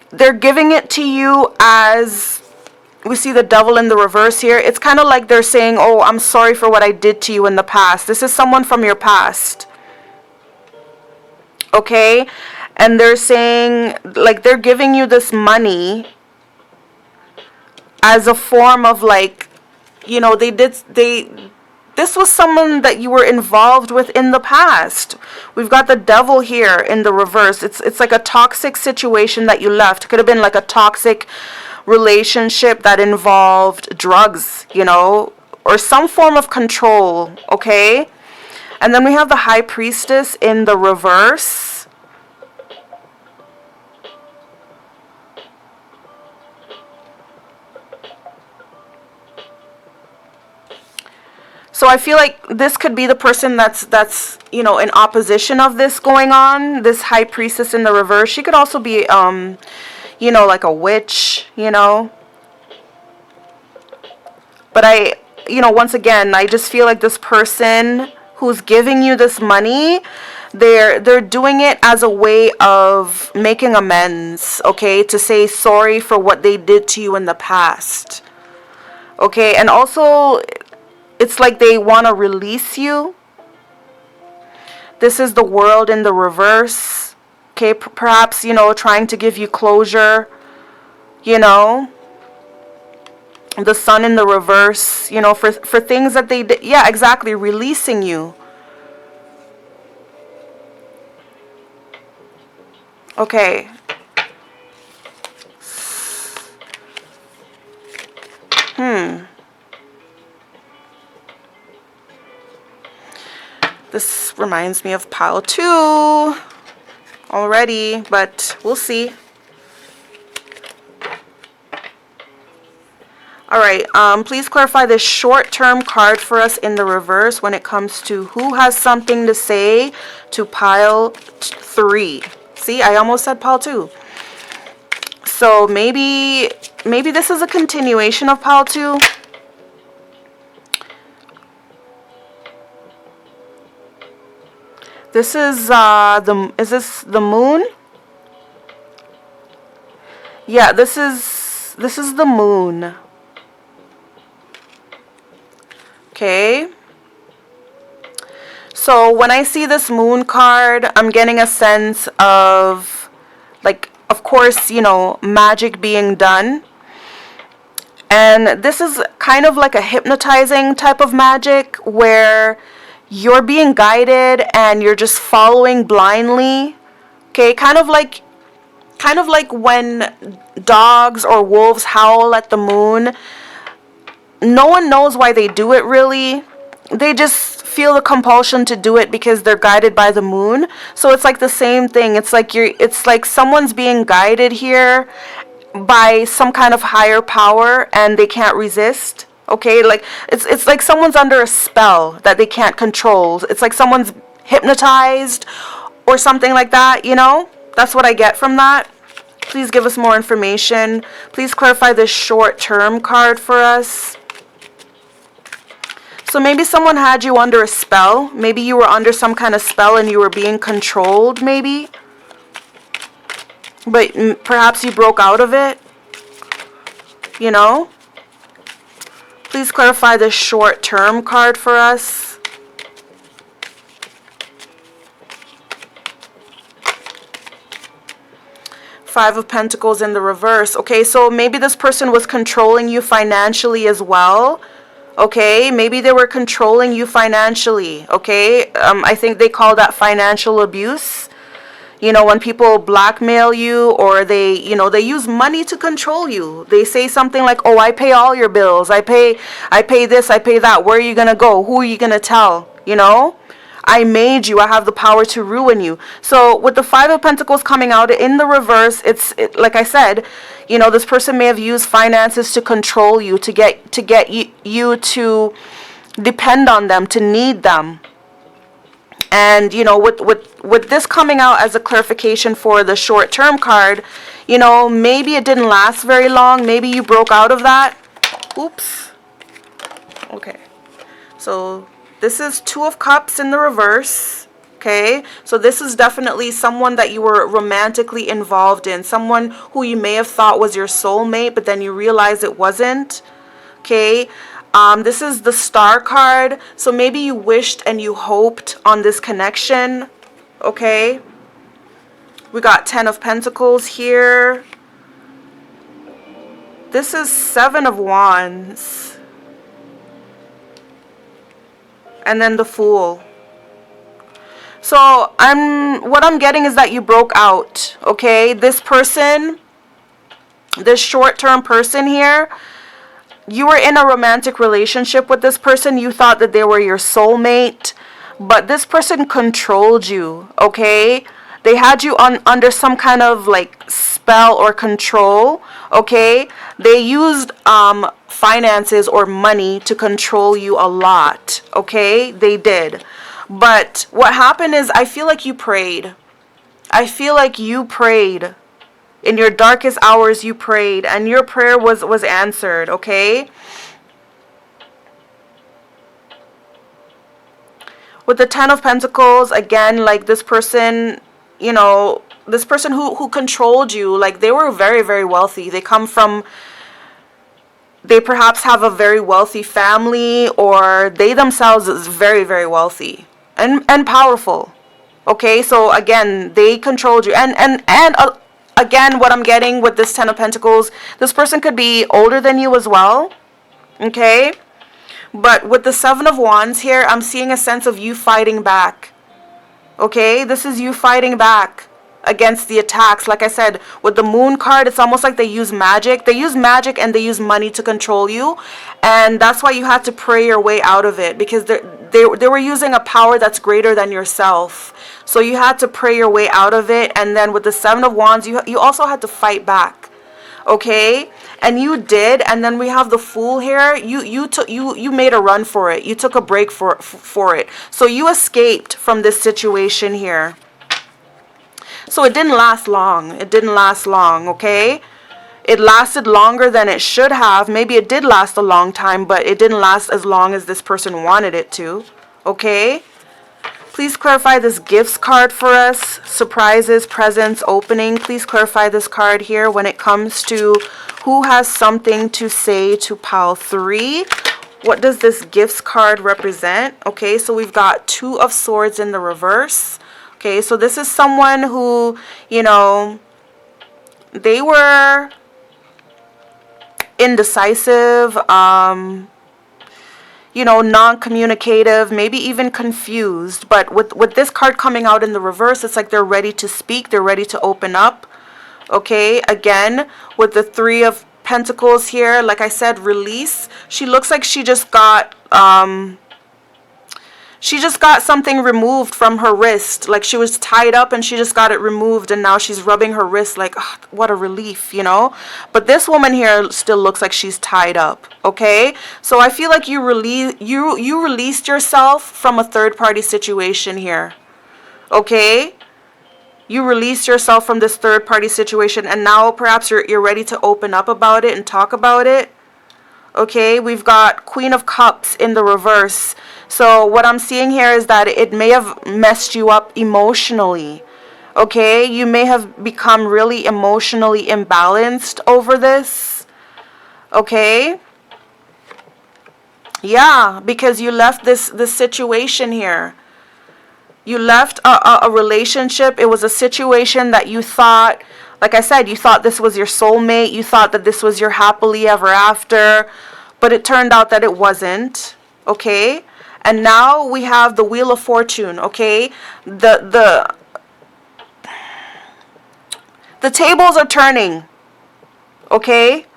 S1: they're giving it to you as... We see the Devil in the reverse here. It's kind of like they're saying, oh, I'm sorry for what I did to you in the past. This is someone from your past. Okay? And they're saying, like, they're giving you this money as a form of, like, you know, this was someone that you were involved with in the past. We've got the Devil here in the reverse. It's like a toxic situation that you left. It could have been like a toxic relationship that involved drugs, you know, or some form of control, okay? And then we have the High Priestess in the reverse. So I feel like this could be the person that's you know, in opposition of this going on, this High Priestess in the reverse. She could also be you know, like a witch, you know. But you know, once again, I just feel like this person who's giving you this money, they're doing it as a way of making amends, okay? To say sorry for what they did to you in the past. Okay, and also it's like they want to release you. This is the World in the reverse. Okay, perhaps, you know, trying to give you closure, you know. The Sun in the reverse, you know, for things that they did. Yeah, exactly, releasing you. Okay. This reminds me of pile 2 already, but we'll see. All right, please clarify this short-term card for us in the reverse when it comes to who has something to say to pile 3. See, I almost said pile 2. So maybe this is a continuation of pile 2. This is is this the moon? Yeah, this is the moon. Okay. So when I see this moon card, I'm getting a sense of, like, of course, you know, magic being done. And this is kind of like a hypnotizing type of magic where you're being guided and you're just following blindly. Okay, kind of like when dogs or wolves howl at the moon. No one knows why they do it, really. They just feel the compulsion to do it because they're guided by the moon. So it's like the same thing. It's like someone's being guided here by some kind of higher power and they can't resist. Okay, like it's like someone's under a spell that they can't control. It's like someone's hypnotized or something like that, you know? That's what I get from that. Please give us more information. Please clarify this short-term card for us. So maybe someone had you under a spell. Maybe you were under some kind of spell and you were being controlled, maybe. But perhaps you broke out of it. You know? Please clarify this short-term card for us. Five of Pentacles in the reverse. Okay, so maybe this person was controlling you financially as well. Okay, maybe they were controlling you financially. Okay, I think they call that financial abuse. You know, when people blackmail you or they use money to control you. They say something like, oh, I pay all your bills. I pay this, I pay that. Where are you going to go? Who are you going to tell? You know, I made you. I have the power to ruin you. So with the Five of Pentacles coming out in the reverse, it's like I said, you know, this person may have used finances to control you, to get you to depend on them, to need them. And, you know, with this coming out as a clarification for the short-term card, you know, maybe it didn't last very long. Maybe you broke out of that. Oops. Okay. So this is Two of Cups in the reverse. Okay. So this is definitely someone that you were romantically involved in. Someone who you may have thought was your soulmate, but then you realize it wasn't. Okay. This is the Star card. So maybe you wished and you hoped on this connection. Okay. We got 10 of Pentacles here. This is 7 of Wands. And then the Fool. So what I'm getting is that you broke out. Okay. This person, this short-term person here, you were in a romantic relationship with this person. You thought that they were your soulmate, but this person controlled you, okay? They had you under some kind of like spell or control, okay? They used finances or money to control you a lot, okay? They did. But what happened is I feel like you prayed. I feel like you prayed. In your darkest hours, you prayed, and your prayer was answered, okay? With the 10 of Pentacles, again, like this person, you know, this person who controlled you, like they were very, very wealthy. They perhaps have a very wealthy family, or they themselves is very, very wealthy and powerful, okay? So again, they controlled you, again, what I'm getting with this 10 of Pentacles, this person could be older than you as well, okay? But with the 7 of Wands here, I'm seeing a sense of you fighting back, okay? This is you fighting back against the attacks. Like I said, with the Moon card, it's almost like they use magic. They use magic and they use money to control you. And that's why you had to pray your way out of it, because they were using a power that's greater than yourself. So you had to pray your way out of it. And then with the 7 of Wands, you also had to fight back okay? And you did, and then we have the Fool here. You made a run for it. You took a break for it. So you escaped from this situation here. So it didn't last long. It didn't last long, okay? It lasted longer than it should have. Maybe it did last a long time, but it didn't last as long as this person wanted it to, okay? Please clarify this gifts card for us. Surprises, presents, opening. Please clarify this card here when it comes to who has something to say to pile 3. What does this gifts card represent? Okay, so we've got 2 of Swords in the reverse. Okay, so this is someone who, you know, they were indecisive, you know, non-communicative, maybe even confused. But with this card coming out in the reverse, it's like they're ready to speak, they're ready to open up. Okay, again, with the 3 of Pentacles here, like I said, release. She looks like she just got something removed from her wrist. Like she was tied up and she just got it removed, and now she's rubbing her wrist like, oh, what a relief, you know? But this woman here still looks like she's tied up, okay? So I feel like you released yourself from a third-party situation here, okay? You released yourself from this third-party situation, and now perhaps you're ready to open up about it and talk about it. Okay, we've got Queen of Cups in the reverse. So what I'm seeing here is that it may have messed you up emotionally. Okay, you may have become really emotionally imbalanced over this. Okay. Yeah, because you left this situation here. You left a relationship. It was a situation that you thought, like I said, you thought this was your soulmate. You thought that this was your happily ever after. But it turned out that it wasn't. Okay? And now we have the Wheel of Fortune. Okay? The tables are turning. Okay?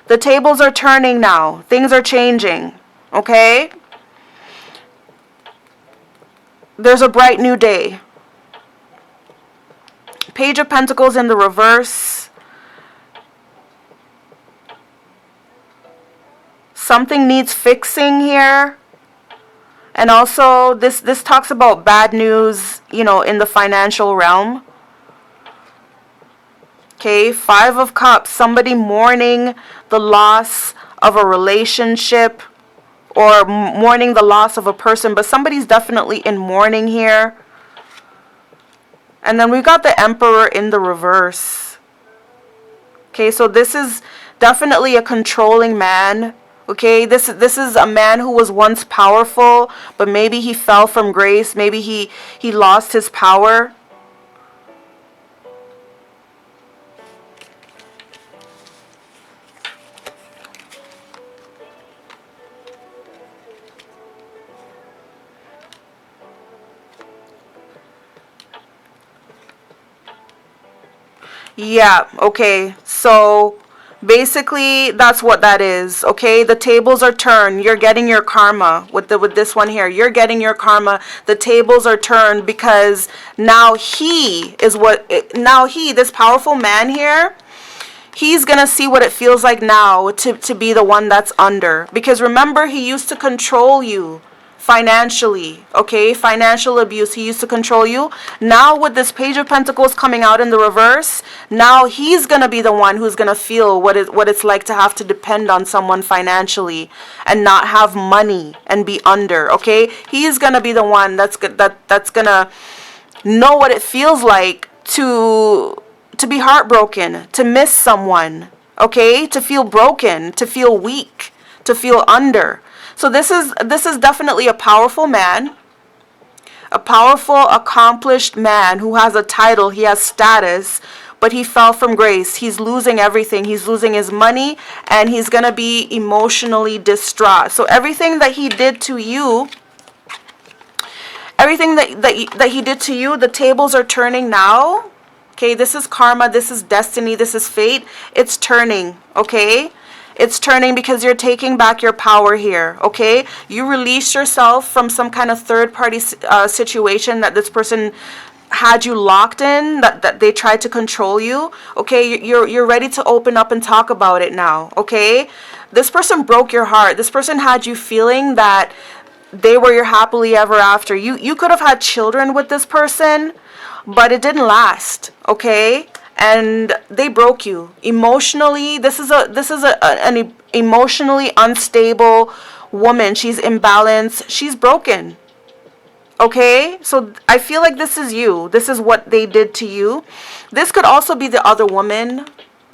S1: The tables are turning now. Things are changing. Okay? There's a bright new day. Page of Pentacles in the reverse. Something needs fixing here. And also this talks about bad news, you know, in the financial realm. Okay, 5 of Cups. Somebody mourning the loss of a relationship, or mourning the loss of a person, but somebody's definitely in mourning here. And then we've got the Emperor in the reverse. Okay, so this is definitely a controlling man. Okay, this is a man who was once powerful, but maybe he fell from grace. Maybe he lost his power. Yeah, okay, so basically that's what that is. Okay, the tables are turned. You're getting your karma with this one here. You're getting your karma. The tables are turned because now this powerful man here, he's gonna see what it feels like now to be the one that's under. Because remember, he used to control you financially, okay? Financial abuse. He used to control you. Now with this Page of Pentacles coming out in the reverse, now he's gonna be the one who's gonna feel what it's like to have to depend on someone financially and not have money and be under, okay? He's gonna be the one that's gonna know what it feels like to be heartbroken, to miss someone, okay? To feel broken, to feel weak, to feel under. So this is definitely a powerful man, a powerful, accomplished man who has a title, he has status, but he fell from grace. He's losing everything. He's losing his money, and he's going to be emotionally distraught. So everything that he did to you, the tables are turning now. Okay, this is karma, this is destiny, this is fate. It's turning, okay? It's turning because you're taking back your power here, okay? You release yourself from some kind of third-party situation that this person had you locked in, that they tried to control you, okay, you're ready to open up and talk about it now, okay? This person broke your heart. This person had you feeling that they were your happily ever after. You could have had children with this person, but it didn't last, okay? And they broke you emotionally. This is an emotionally unstable woman. She's imbalanced. She's broken. Okay, so I feel like this is you. This is what they did to you. This could also be the other woman,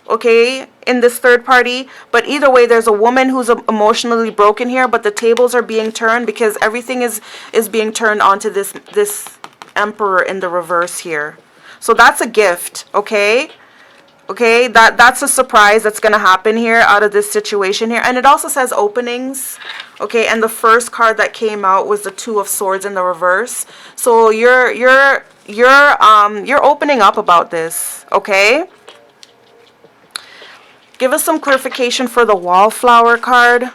S1: okay, in this third party. But either way, there's a woman who's emotionally broken here, but the tables are being turned because everything is being turned onto this Emperor in the reverse here. So that's a gift, okay? Okay, that's a surprise that's going to happen here out of this situation here. And it also says openings. Okay, and the first card that came out was the Two of Swords in the reverse. So you're opening up about this, okay? Give us some clarification for the Wallflower card.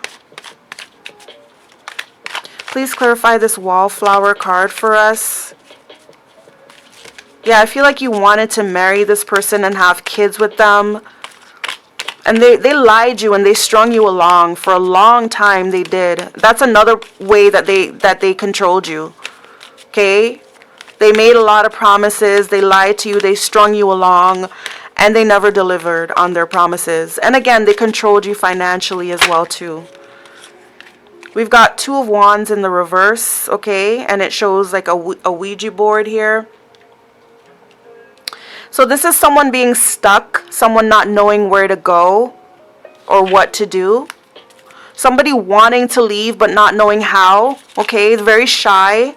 S1: Please clarify this Wallflower card for us. Yeah, I feel like you wanted to marry this person and have kids with them. And they lied you and they strung you along for a long time. They did. That's another way that they controlled you. Okay? They made a lot of promises. They lied to you. They strung you along. And they never delivered on their promises. And again, they controlled you financially as well too. We've got Two of Wands in the reverse. Okay? And it shows like a Ouija board here. So this is someone being stuck, someone not knowing where to go or what to do. Somebody wanting to leave but not knowing how, okay? Very shy,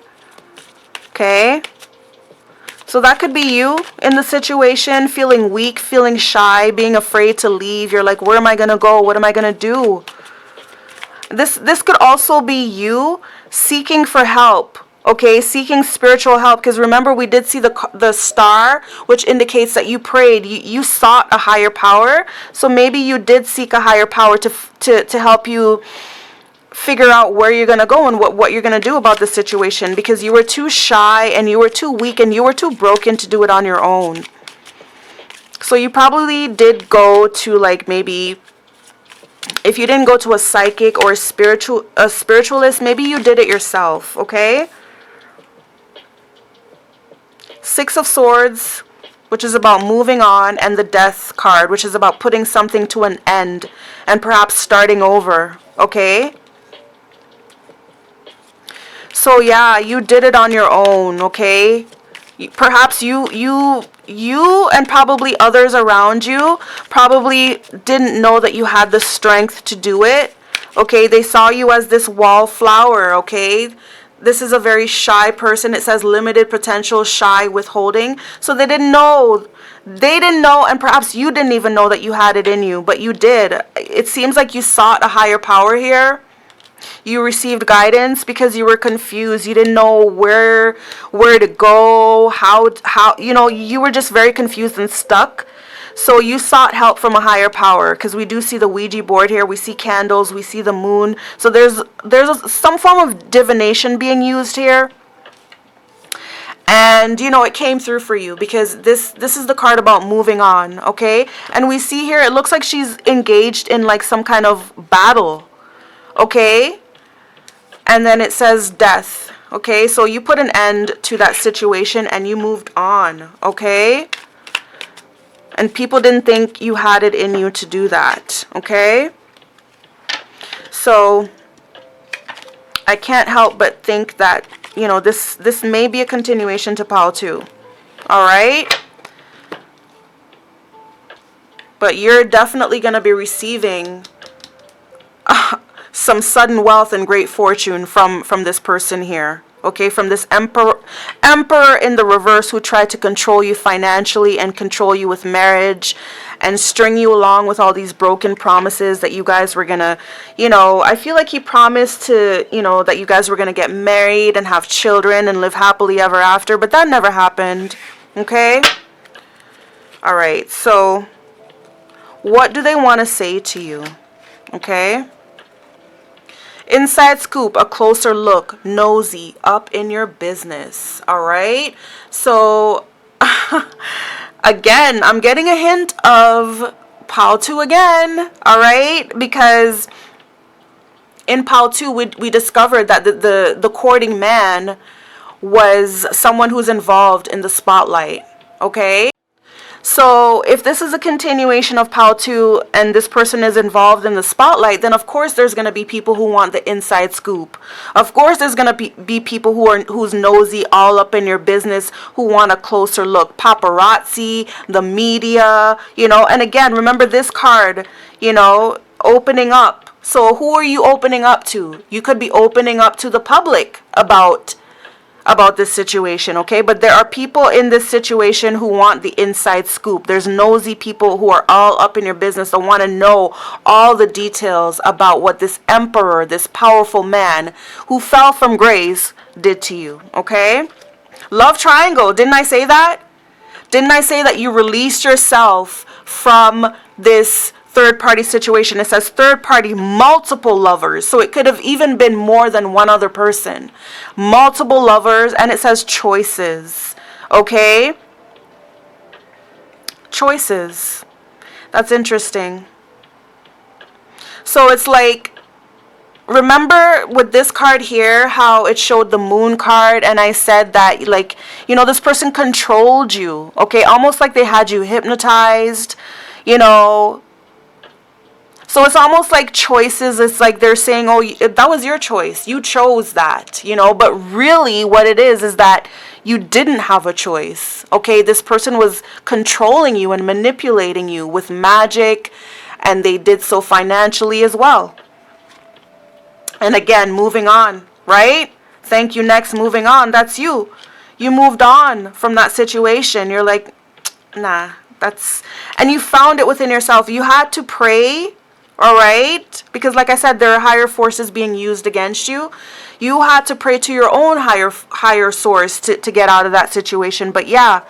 S1: okay? So that could be you in the situation, feeling weak, feeling shy, being afraid to leave. You're like, where am I going to go? What am I going to do? This could also be you seeking for help. Okay, seeking spiritual help, because remember we did see the star, which indicates that you prayed, you sought a higher power. So maybe you did seek a higher power to help you figure out where you're going to go and what you're going to do about the situation, because you were too shy and you were too weak and you were too broken to do it on your own. So you probably did go to, like, maybe if you didn't go to a psychic or a spiritualist, maybe you did it yourself, okay? Six of Swords, which is about moving on, and the Death card, which is about putting something to an end and perhaps starting over, okay? So yeah, you did it on your own, okay? Perhaps you and probably others around you probably didn't know that you had the strength to do it, okay? They saw you as this wallflower, okay? This is a very shy person. It says limited potential, shy, withholding. So they didn't know. They didn't know, and perhaps you didn't even know that you had it in you, but you did. It seems like you sought a higher power here. You received guidance because you were confused. You didn't know where to go, how, you were just very confused and stuck. So you sought help from a higher power, because we do see the Ouija board here. We see candles. We see the moon. So there's some form of divination being used here. And, it came through for you, because this is the card about moving on, okay? And we see here, it looks like she's engaged in, like, some kind of battle, okay? And then it says death, okay? So you put an end to that situation and you moved on, okay? And people didn't think you had it in you to do that, okay? So I can't help but think that, this may be a continuation to Pile 2, all right? But you're definitely going to be receiving some sudden wealth and great fortune from this person here. Okay, from this emperor in the reverse who tried to control you financially and control you with marriage and string you along with all these broken promises that you guys were gonna, I feel like he promised to, that you guys were gonna get married and have children and live happily ever after, but that never happened. Okay? All right, so what do they want to say to you? Okay? Inside scoop, a closer look, nosy, up in your business. All right. So again, I'm getting a hint of Pal 2 again. All right. Because in Pal 2, we discovered that the courting man was someone who's involved in the spotlight. Okay. So if this is a continuation of Pal 2 and this person is involved in the spotlight, then of course there's going to be people who want the inside scoop. Of course there's going to be people who's nosy, all up in your business, who want a closer look. Paparazzi, the media, and again, remember this card, opening up. So who are you opening up to? You could be opening up to the public about this situation, okay? But there are people in this situation who want the inside scoop. There's nosy people who are all up in your business and want to know all the details about what this emperor, this powerful man who fell from grace, did to you, okay? Love triangle. Didn't I say that? Didn't I say that you released yourself from this third party situation? It says third party, multiple lovers. So it could have even been more than one other person. Multiple lovers, and it says choices. Okay? Choices. That's interesting. So it's like, remember with this card here, how it showed the moon card, and I said that, this person controlled you. Okay? Almost like they had you hypnotized, So it's almost like choices. It's like they're saying, oh, that was your choice. You chose that, But really what it is that you didn't have a choice. Okay, this person was controlling you and manipulating you with magic, and they did so financially as well. And again, moving on, right? Thank you, next, moving on. That's you. You moved on from that situation. You're like, nah, and you found it within yourself. You had to pray. All right? Because like I said, there are higher forces being used against you. You had to pray to your own higher source to get out of that situation. But yeah,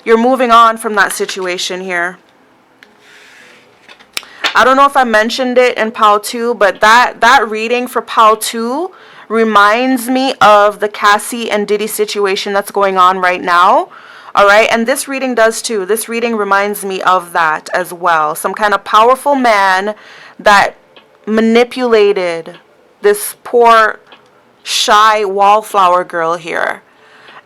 S1: you're moving on from that situation here. I don't know if I mentioned it in Pal 2, but that reading for Pal 2 reminds me of the Cassie and Diddy situation that's going on right now. All right, and this reading does too. This reading reminds me of that as well. Some kind of powerful man that manipulated this poor, shy wallflower girl here.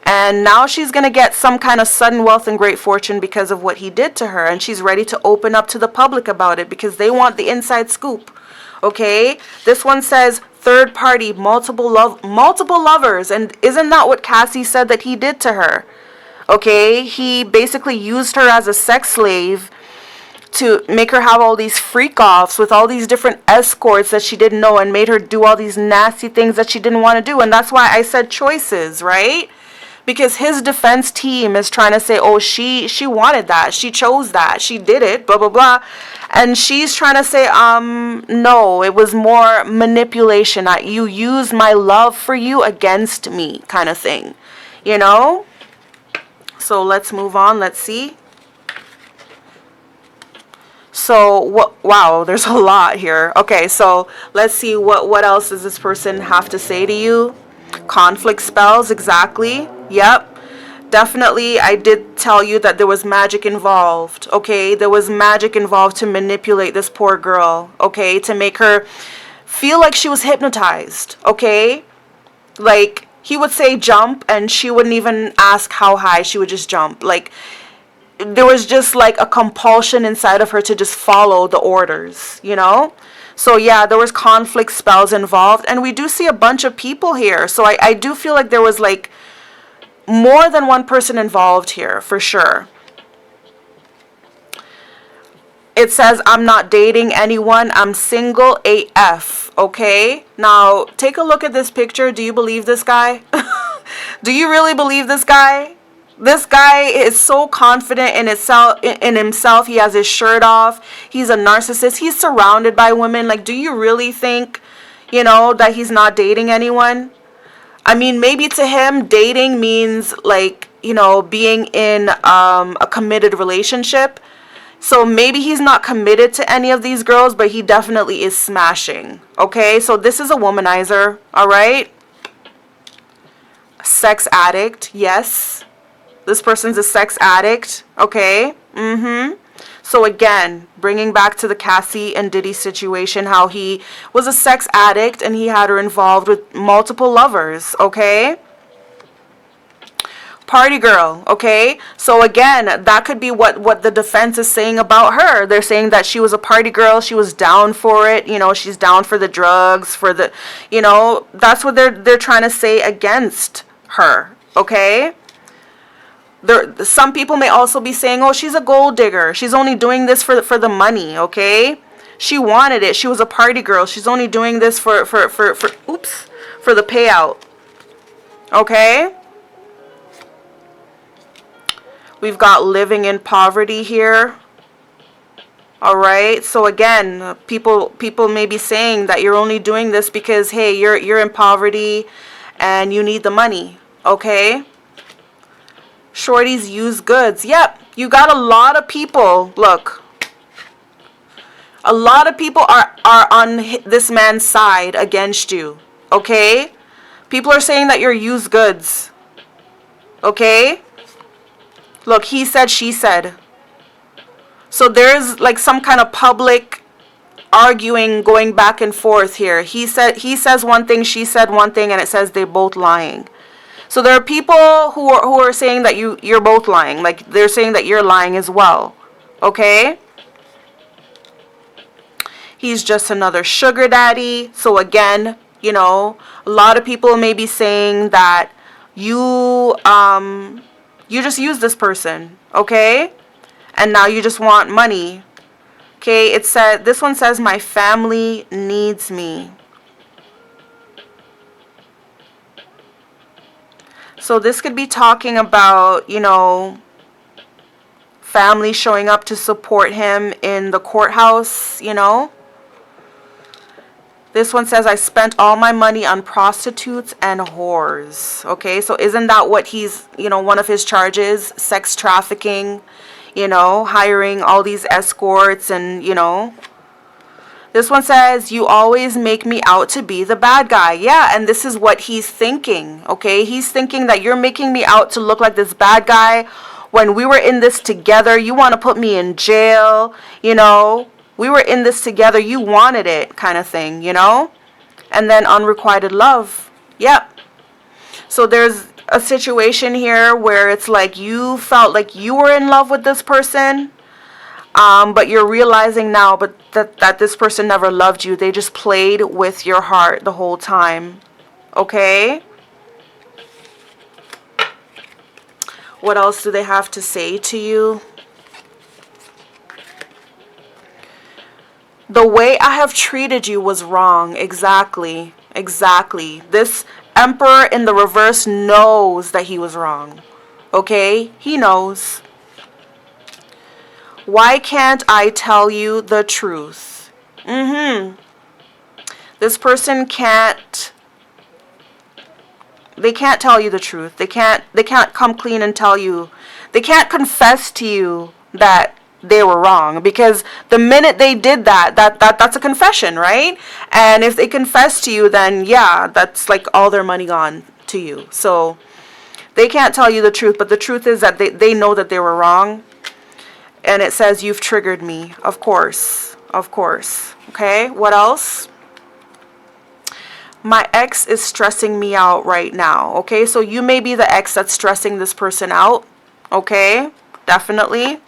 S1: And now she's going to get some kind of sudden wealth and great fortune because of what he did to her. And she's ready to open up to the public about it because they want the inside scoop. Okay, this one says third party, multiple lovers. And isn't that what Cassie said that he did to her? Okay, he basically used her as a sex slave to make her have all these freak-offs with all these different escorts that she didn't know, and made her do all these nasty things that she didn't want to do. And that's why I said choices, right? Because his defense team is trying to say, oh, she wanted that, she chose that, she did it, blah, blah, blah. And she's trying to say, no, it was more manipulation. You used my love for you against me kind of thing, So let's move on. Let's see. So wow, there's a lot here. Okay, so let's see what else does this person have to say to you? Conflict spells, exactly. Yep. Definitely, I did tell you that there was magic involved. Okay, there was magic involved to manipulate this poor girl. Okay, to make her feel like she was hypnotized. Okay, like he would say jump and she wouldn't even ask how high, she would just jump. Like there was just like a compulsion inside of her to just follow the orders, So yeah, there was conflict spells involved, and we do see a bunch of people here. So I do feel like there was like more than one person involved here for sure. It says, I'm not dating anyone. I'm single AF. Okay. Now take a look at this picture. Do you believe this guy? Do you really believe this guy? This guy is so confident in himself. He has his shirt off. He's a narcissist. He's surrounded by women. Like, do you really think, that he's not dating anyone? I mean, maybe to him, dating means like, being in a committed relationship. So maybe he's not committed to any of these girls, but he definitely is smashing. Okay, so this is a womanizer, all right? Sex addict, yes. This person's a sex addict, okay? So again, bringing back to the Cassie and Diddy situation, how he was a sex addict and he had her involved with multiple lovers, okay? Party girl, okay? So again, that could be what the defense is saying about her. They're saying that she was a party girl, she was down for it, you know, she's down for the drugs, for the, you know, that's what they're trying to say against her, okay? Some people may also be saying, oh, she's a gold digger. She's only doing this for the money, okay? She wanted it. She was a party girl. She's only doing this for the payout. Okay? We've got living in poverty here. All right? So again, people may be saying that you're only doing this because, hey, you're in poverty and you need the money, okay? Shorties use goods. Yep, you got a lot of people. Look, a lot of people are on this man's side against you. Okay? People are saying that you're used goods. Okay? Look, he said, she said. So there's like some kind of public arguing going back and forth here. He says one thing, she said one thing, and it says they're both lying. So there are people who are saying that you're both lying. Like they're saying that you're lying as well. Okay? He's just another sugar daddy. So again, you know, a lot of people may be saying that you just use this person, okay? And now you just want money. Okay, it said, this one says, my family needs me. So this could be talking about, you know, family showing up to support him in the courthouse, you know. This one says, I spent all my money on prostitutes and whores. Okay, so isn't that what he's, you know, one of his charges? Sex trafficking, you know, hiring all these escorts and, you know. This one says, you always make me out to be the bad guy. Yeah, and this is what he's thinking, okay? He's thinking that you're making me out to look like this bad guy when we were in this together. You want to put me in jail, you know? We were in this together. You wanted it kind of thing, you know? And then unrequited love. Yep. So there's a situation here where it's like you felt like you were in love with this person. But you're realizing now that this person never loved you. They just played with your heart the whole time. Okay? What else do they have to say to you? The way I have treated you was wrong. Exactly. Exactly. This Emperor in the reverse knows that he was wrong. Okay? He knows. Why can't I tell you the truth? This person can't. They can't tell you the truth. They can't come clean and tell you. They can't confess to you that they were wrong, because the minute they did that's a confession, right? And if they confess to you, then yeah, that's like all their money gone to you. So they can't tell you the truth, but the truth is that they know that they were wrong. And it says, you've triggered me. Of course. Of course. Okay, what else? My ex is stressing me out right now. Okay, so you may be the ex that's stressing this person out. Okay, definitely.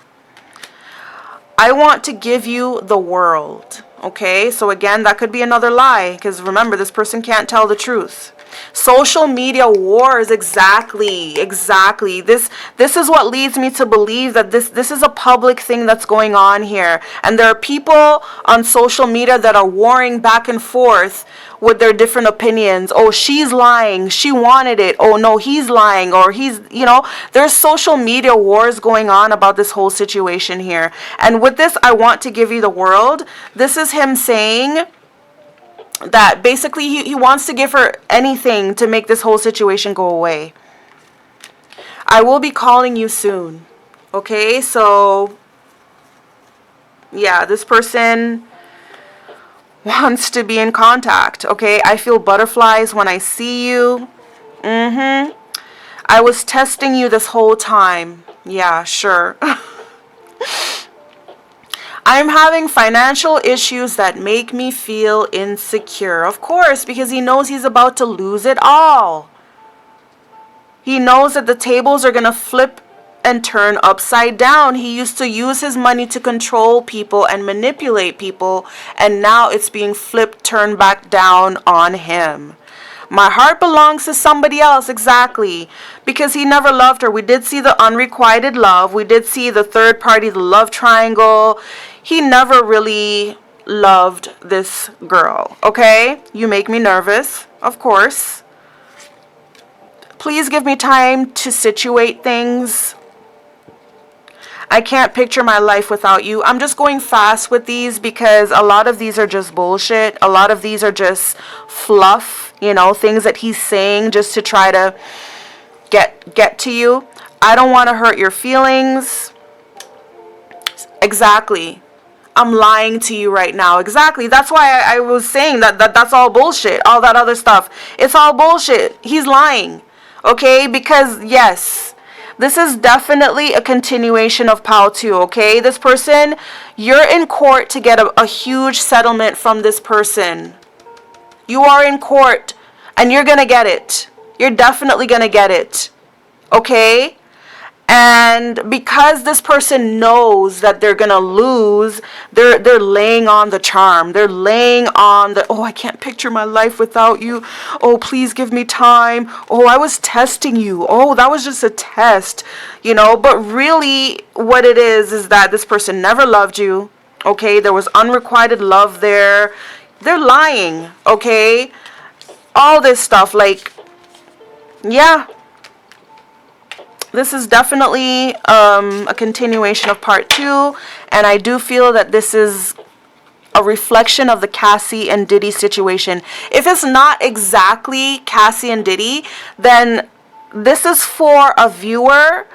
S1: I want to give you the world. Okay, so again, that could be another lie, because remember, this person can't tell the truth. Social media wars, exactly. This is what leads me to believe that this is a public thing that's going on here. And there are people on social media that are warring back and forth with their different opinions. Oh, she's lying. She wanted it. Oh, no, he's lying. Or he's, you know, there's social media wars going on about this whole situation here. And with this, I want to give you the world. This is him saying that basically he wants to give her anything to make this whole situation go away. I will be calling you soon. Okay, so Yeah, this person wants to be in contact, okay? I feel butterflies when I see you. I was testing you this whole time. Yeah, sure. I'm having financial issues that make me feel insecure. Of course, because he knows he's about to lose it all. He knows that the tables are going to flip and turn upside down. He used to use his money to control people and manipulate people, and now it's being flipped, turned back down on him. My heart belongs to somebody else, exactly, because he never loved her. We did see the unrequited love. We did see the third party, the love triangle. He never really loved this girl, okay? You make me nervous, of course. Please give me time to situate things. I can't picture my life without you. I'm just going fast with these because a lot of these are just bullshit. A lot of these are just fluff, you know, things that he's saying just to try to get to you. I don't want to hurt your feelings. Exactly. I'm lying to you right now. Exactly. That's why I was saying that's all bullshit. All that other stuff. It's all bullshit. He's lying. Okay? Because, yes, this is definitely a continuation of POW 2, okay? This person, you're in court to get a huge settlement from this person. You are in court, and you're going to get it. You're definitely going to get it. Okay? And because this person knows that they're going to lose, they're laying on the charm. They're laying on the, oh, I can't picture my life without you. Oh, please give me time. Oh, I was testing you. Oh, that was just a test. You know, but really what it is that this person never loved you. Okay, there was unrequited love there. They're lying. Okay, all this stuff, like, yeah. This is definitely a continuation of part 2, and I do feel that this is a reflection of the Cassie and Diddy situation. If it's not exactly Cassie and Diddy, then this is for a viewer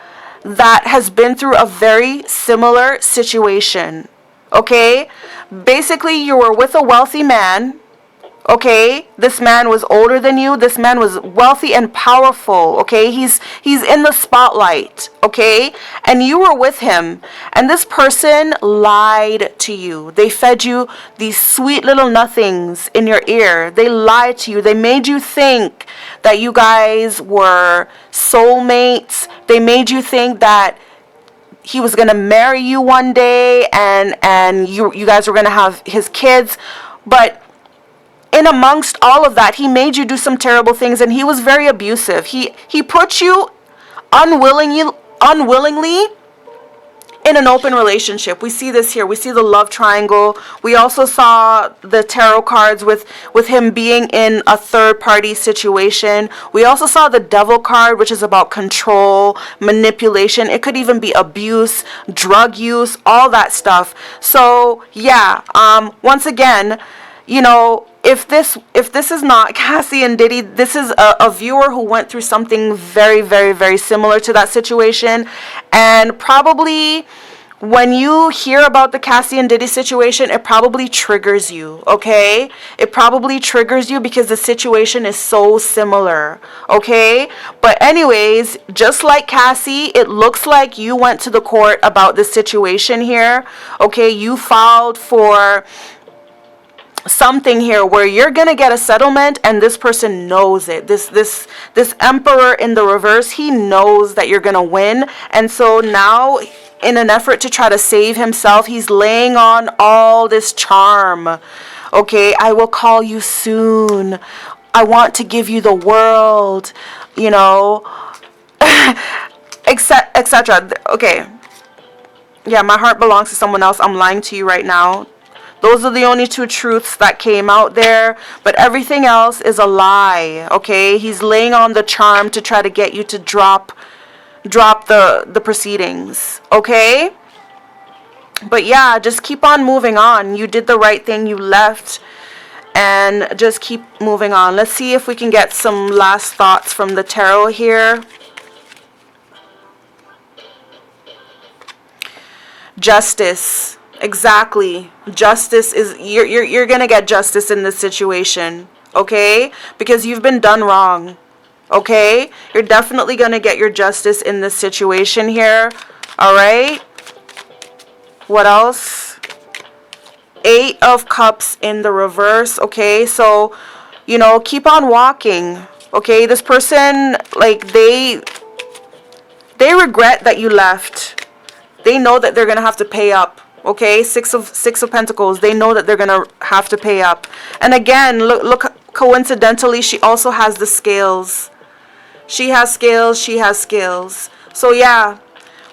S1: that has been through a very similar situation. Okay? Basically, you were with a wealthy man. Okay, this man was older than you. This man was wealthy and powerful. Okay, he's in the spotlight. Okay, and you were with him, and this person lied to you. They fed you these sweet little nothings in your ear. They lied to you. They made you think that you guys were soulmates. They made you think that he was gonna marry you one day, and you guys were gonna have his kids, but in amongst all of that, he made you do some terrible things, and he was very abusive. He put you unwillingly in an open relationship. We see this here. We see the love triangle. We also saw the tarot cards with him being in a third party situation. We also saw the devil card, which is about control, manipulation. It could even be abuse, drug use, all that stuff. So yeah, once again, you know, if this is not Cassie and Diddy, this is a viewer who went through something very, very, very similar to that situation. And probably when you hear about the Cassie and Diddy situation, it probably triggers you, okay? It probably triggers you because the situation is so similar, okay? But anyways, just like Cassie, it looks like you went to the court about this situation here, okay? You filed for something here where you're gonna get a settlement, and this person knows it. This emperor in the reverse, he knows that you're gonna win, and so now in an effort to try to save himself, he's laying on all this charm. Okay, I will call you soon. I want to give you the world, you know, etc. Okay, yeah, my heart belongs to someone else. I'm lying to you right now. Those are the only two truths that came out there, but everything else is a lie, okay? He's laying on the charm to try to get you to drop the proceedings, okay? But yeah, just keep on moving on. You did the right thing, you left, and just keep moving on. Let's see if we can get some last thoughts from the tarot here. Justice. Exactly. Justice is you're gonna get justice in this situation, okay? Because you've been done wrong. Okay? You're definitely gonna get your justice in this situation here. Alright? What else? 8 of Cups in the reverse. Okay, so keep on walking. Okay, this person, like, they regret that you left. They know that they're gonna have to pay up. Okay, six of Pentacles. They know that they're gonna have to pay up. And again, look. Coincidentally, she also has the scales. She has scales. She has scales. So yeah,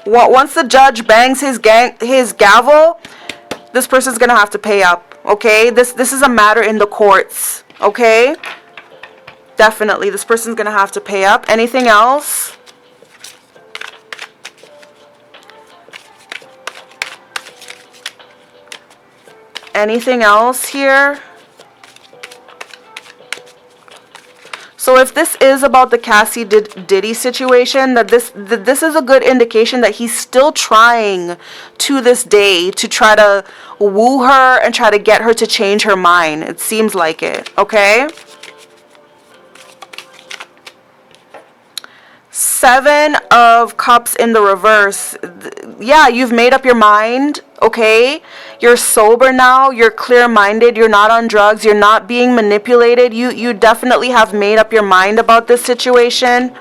S1: once the judge bangs his gavel, this person's gonna have to pay up. Okay, this is a matter in the courts. Okay, definitely, this person's gonna have to pay up. Anything else? Anything else here? So if this is about the Cassie Diddy situation, that this is a good indication that he's still trying to this day to try to woo her and try to get her to change her mind. It seems like it, okay? 7 of Cups in the reverse. Yeah, you've made up your mind, okay? You're sober now. You're clear-minded. You're not on drugs. You're not being manipulated. You definitely have made up your mind about this situation,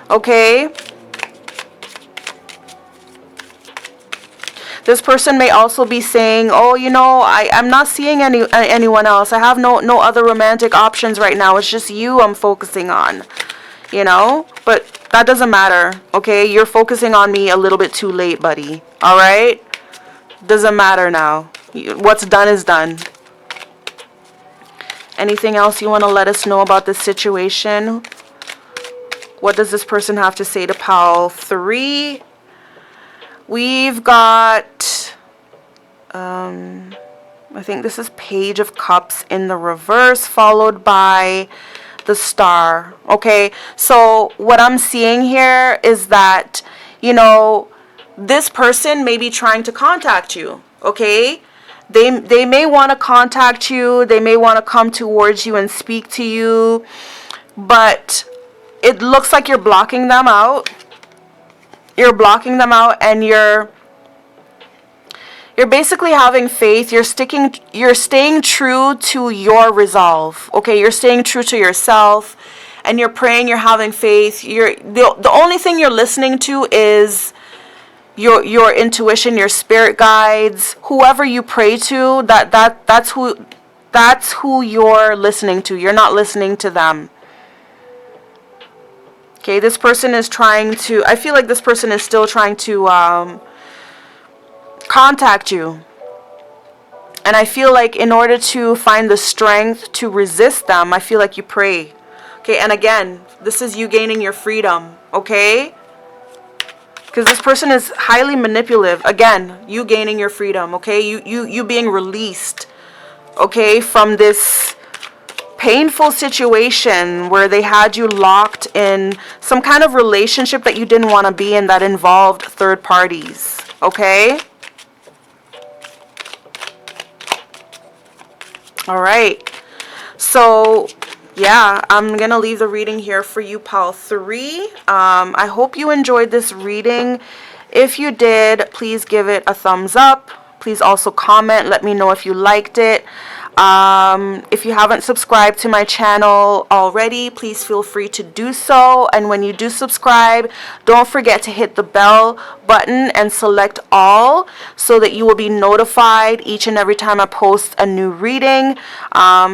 S1: okay? This person may also be saying, oh, I'm not seeing anyone else. I have no other romantic options right now. It's just you I'm focusing on, But that doesn't matter, okay? You're focusing on me a little bit too late, buddy. All right? Doesn't matter now. What's done is done. Anything else you want to let us know about this situation? What does this person have to say to pile 3? We've got, I think this is Page of Cups in the reverse, followed by the Star. Okay, so what I'm seeing here is that, this person may be trying to contact you. Okay, they may want to contact you. They may want to come towards you and speak to you, but it looks like you're blocking them out. You're blocking them out, and you're basically having faith. You're staying true to your resolve. Okay, you're staying true to yourself, and you're praying. You're having faith. The only thing you're listening to is your intuition, your spirit guides, whoever you pray to. That's who you're listening to. You're not listening to them. Okay, this person is trying to, I feel like this person is still trying to contact you. And I feel like in order to find the strength to resist them, I feel like you pray. Okay, and again, this is you gaining your freedom, okay? Because this person is highly manipulative. Again, you gaining your freedom, okay? You being released, okay, from this painful situation where they had you locked in some kind of relationship that you didn't want to be in, that involved third parties, okay? All right. So, yeah, I'm going to leave the reading here for you, pile 3. I hope you enjoyed this reading. If you did, please give it a thumbs up. Please also comment. Let me know if you liked it. If you haven't subscribed to my channel already, please feel free to do so. And when you do subscribe, don't forget to hit the bell button and select all so that you will be notified each and every time I post a new reading,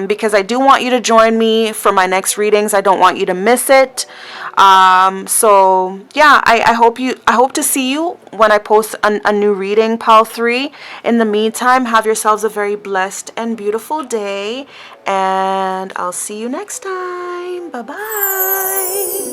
S1: because I do want you to join me for my next readings. I don't want you to miss it. So yeah, I hope to see you when I post a new reading, pile 3. In the meantime, have yourselves a very blessed and beautiful day, and I'll see you next time. Bye bye.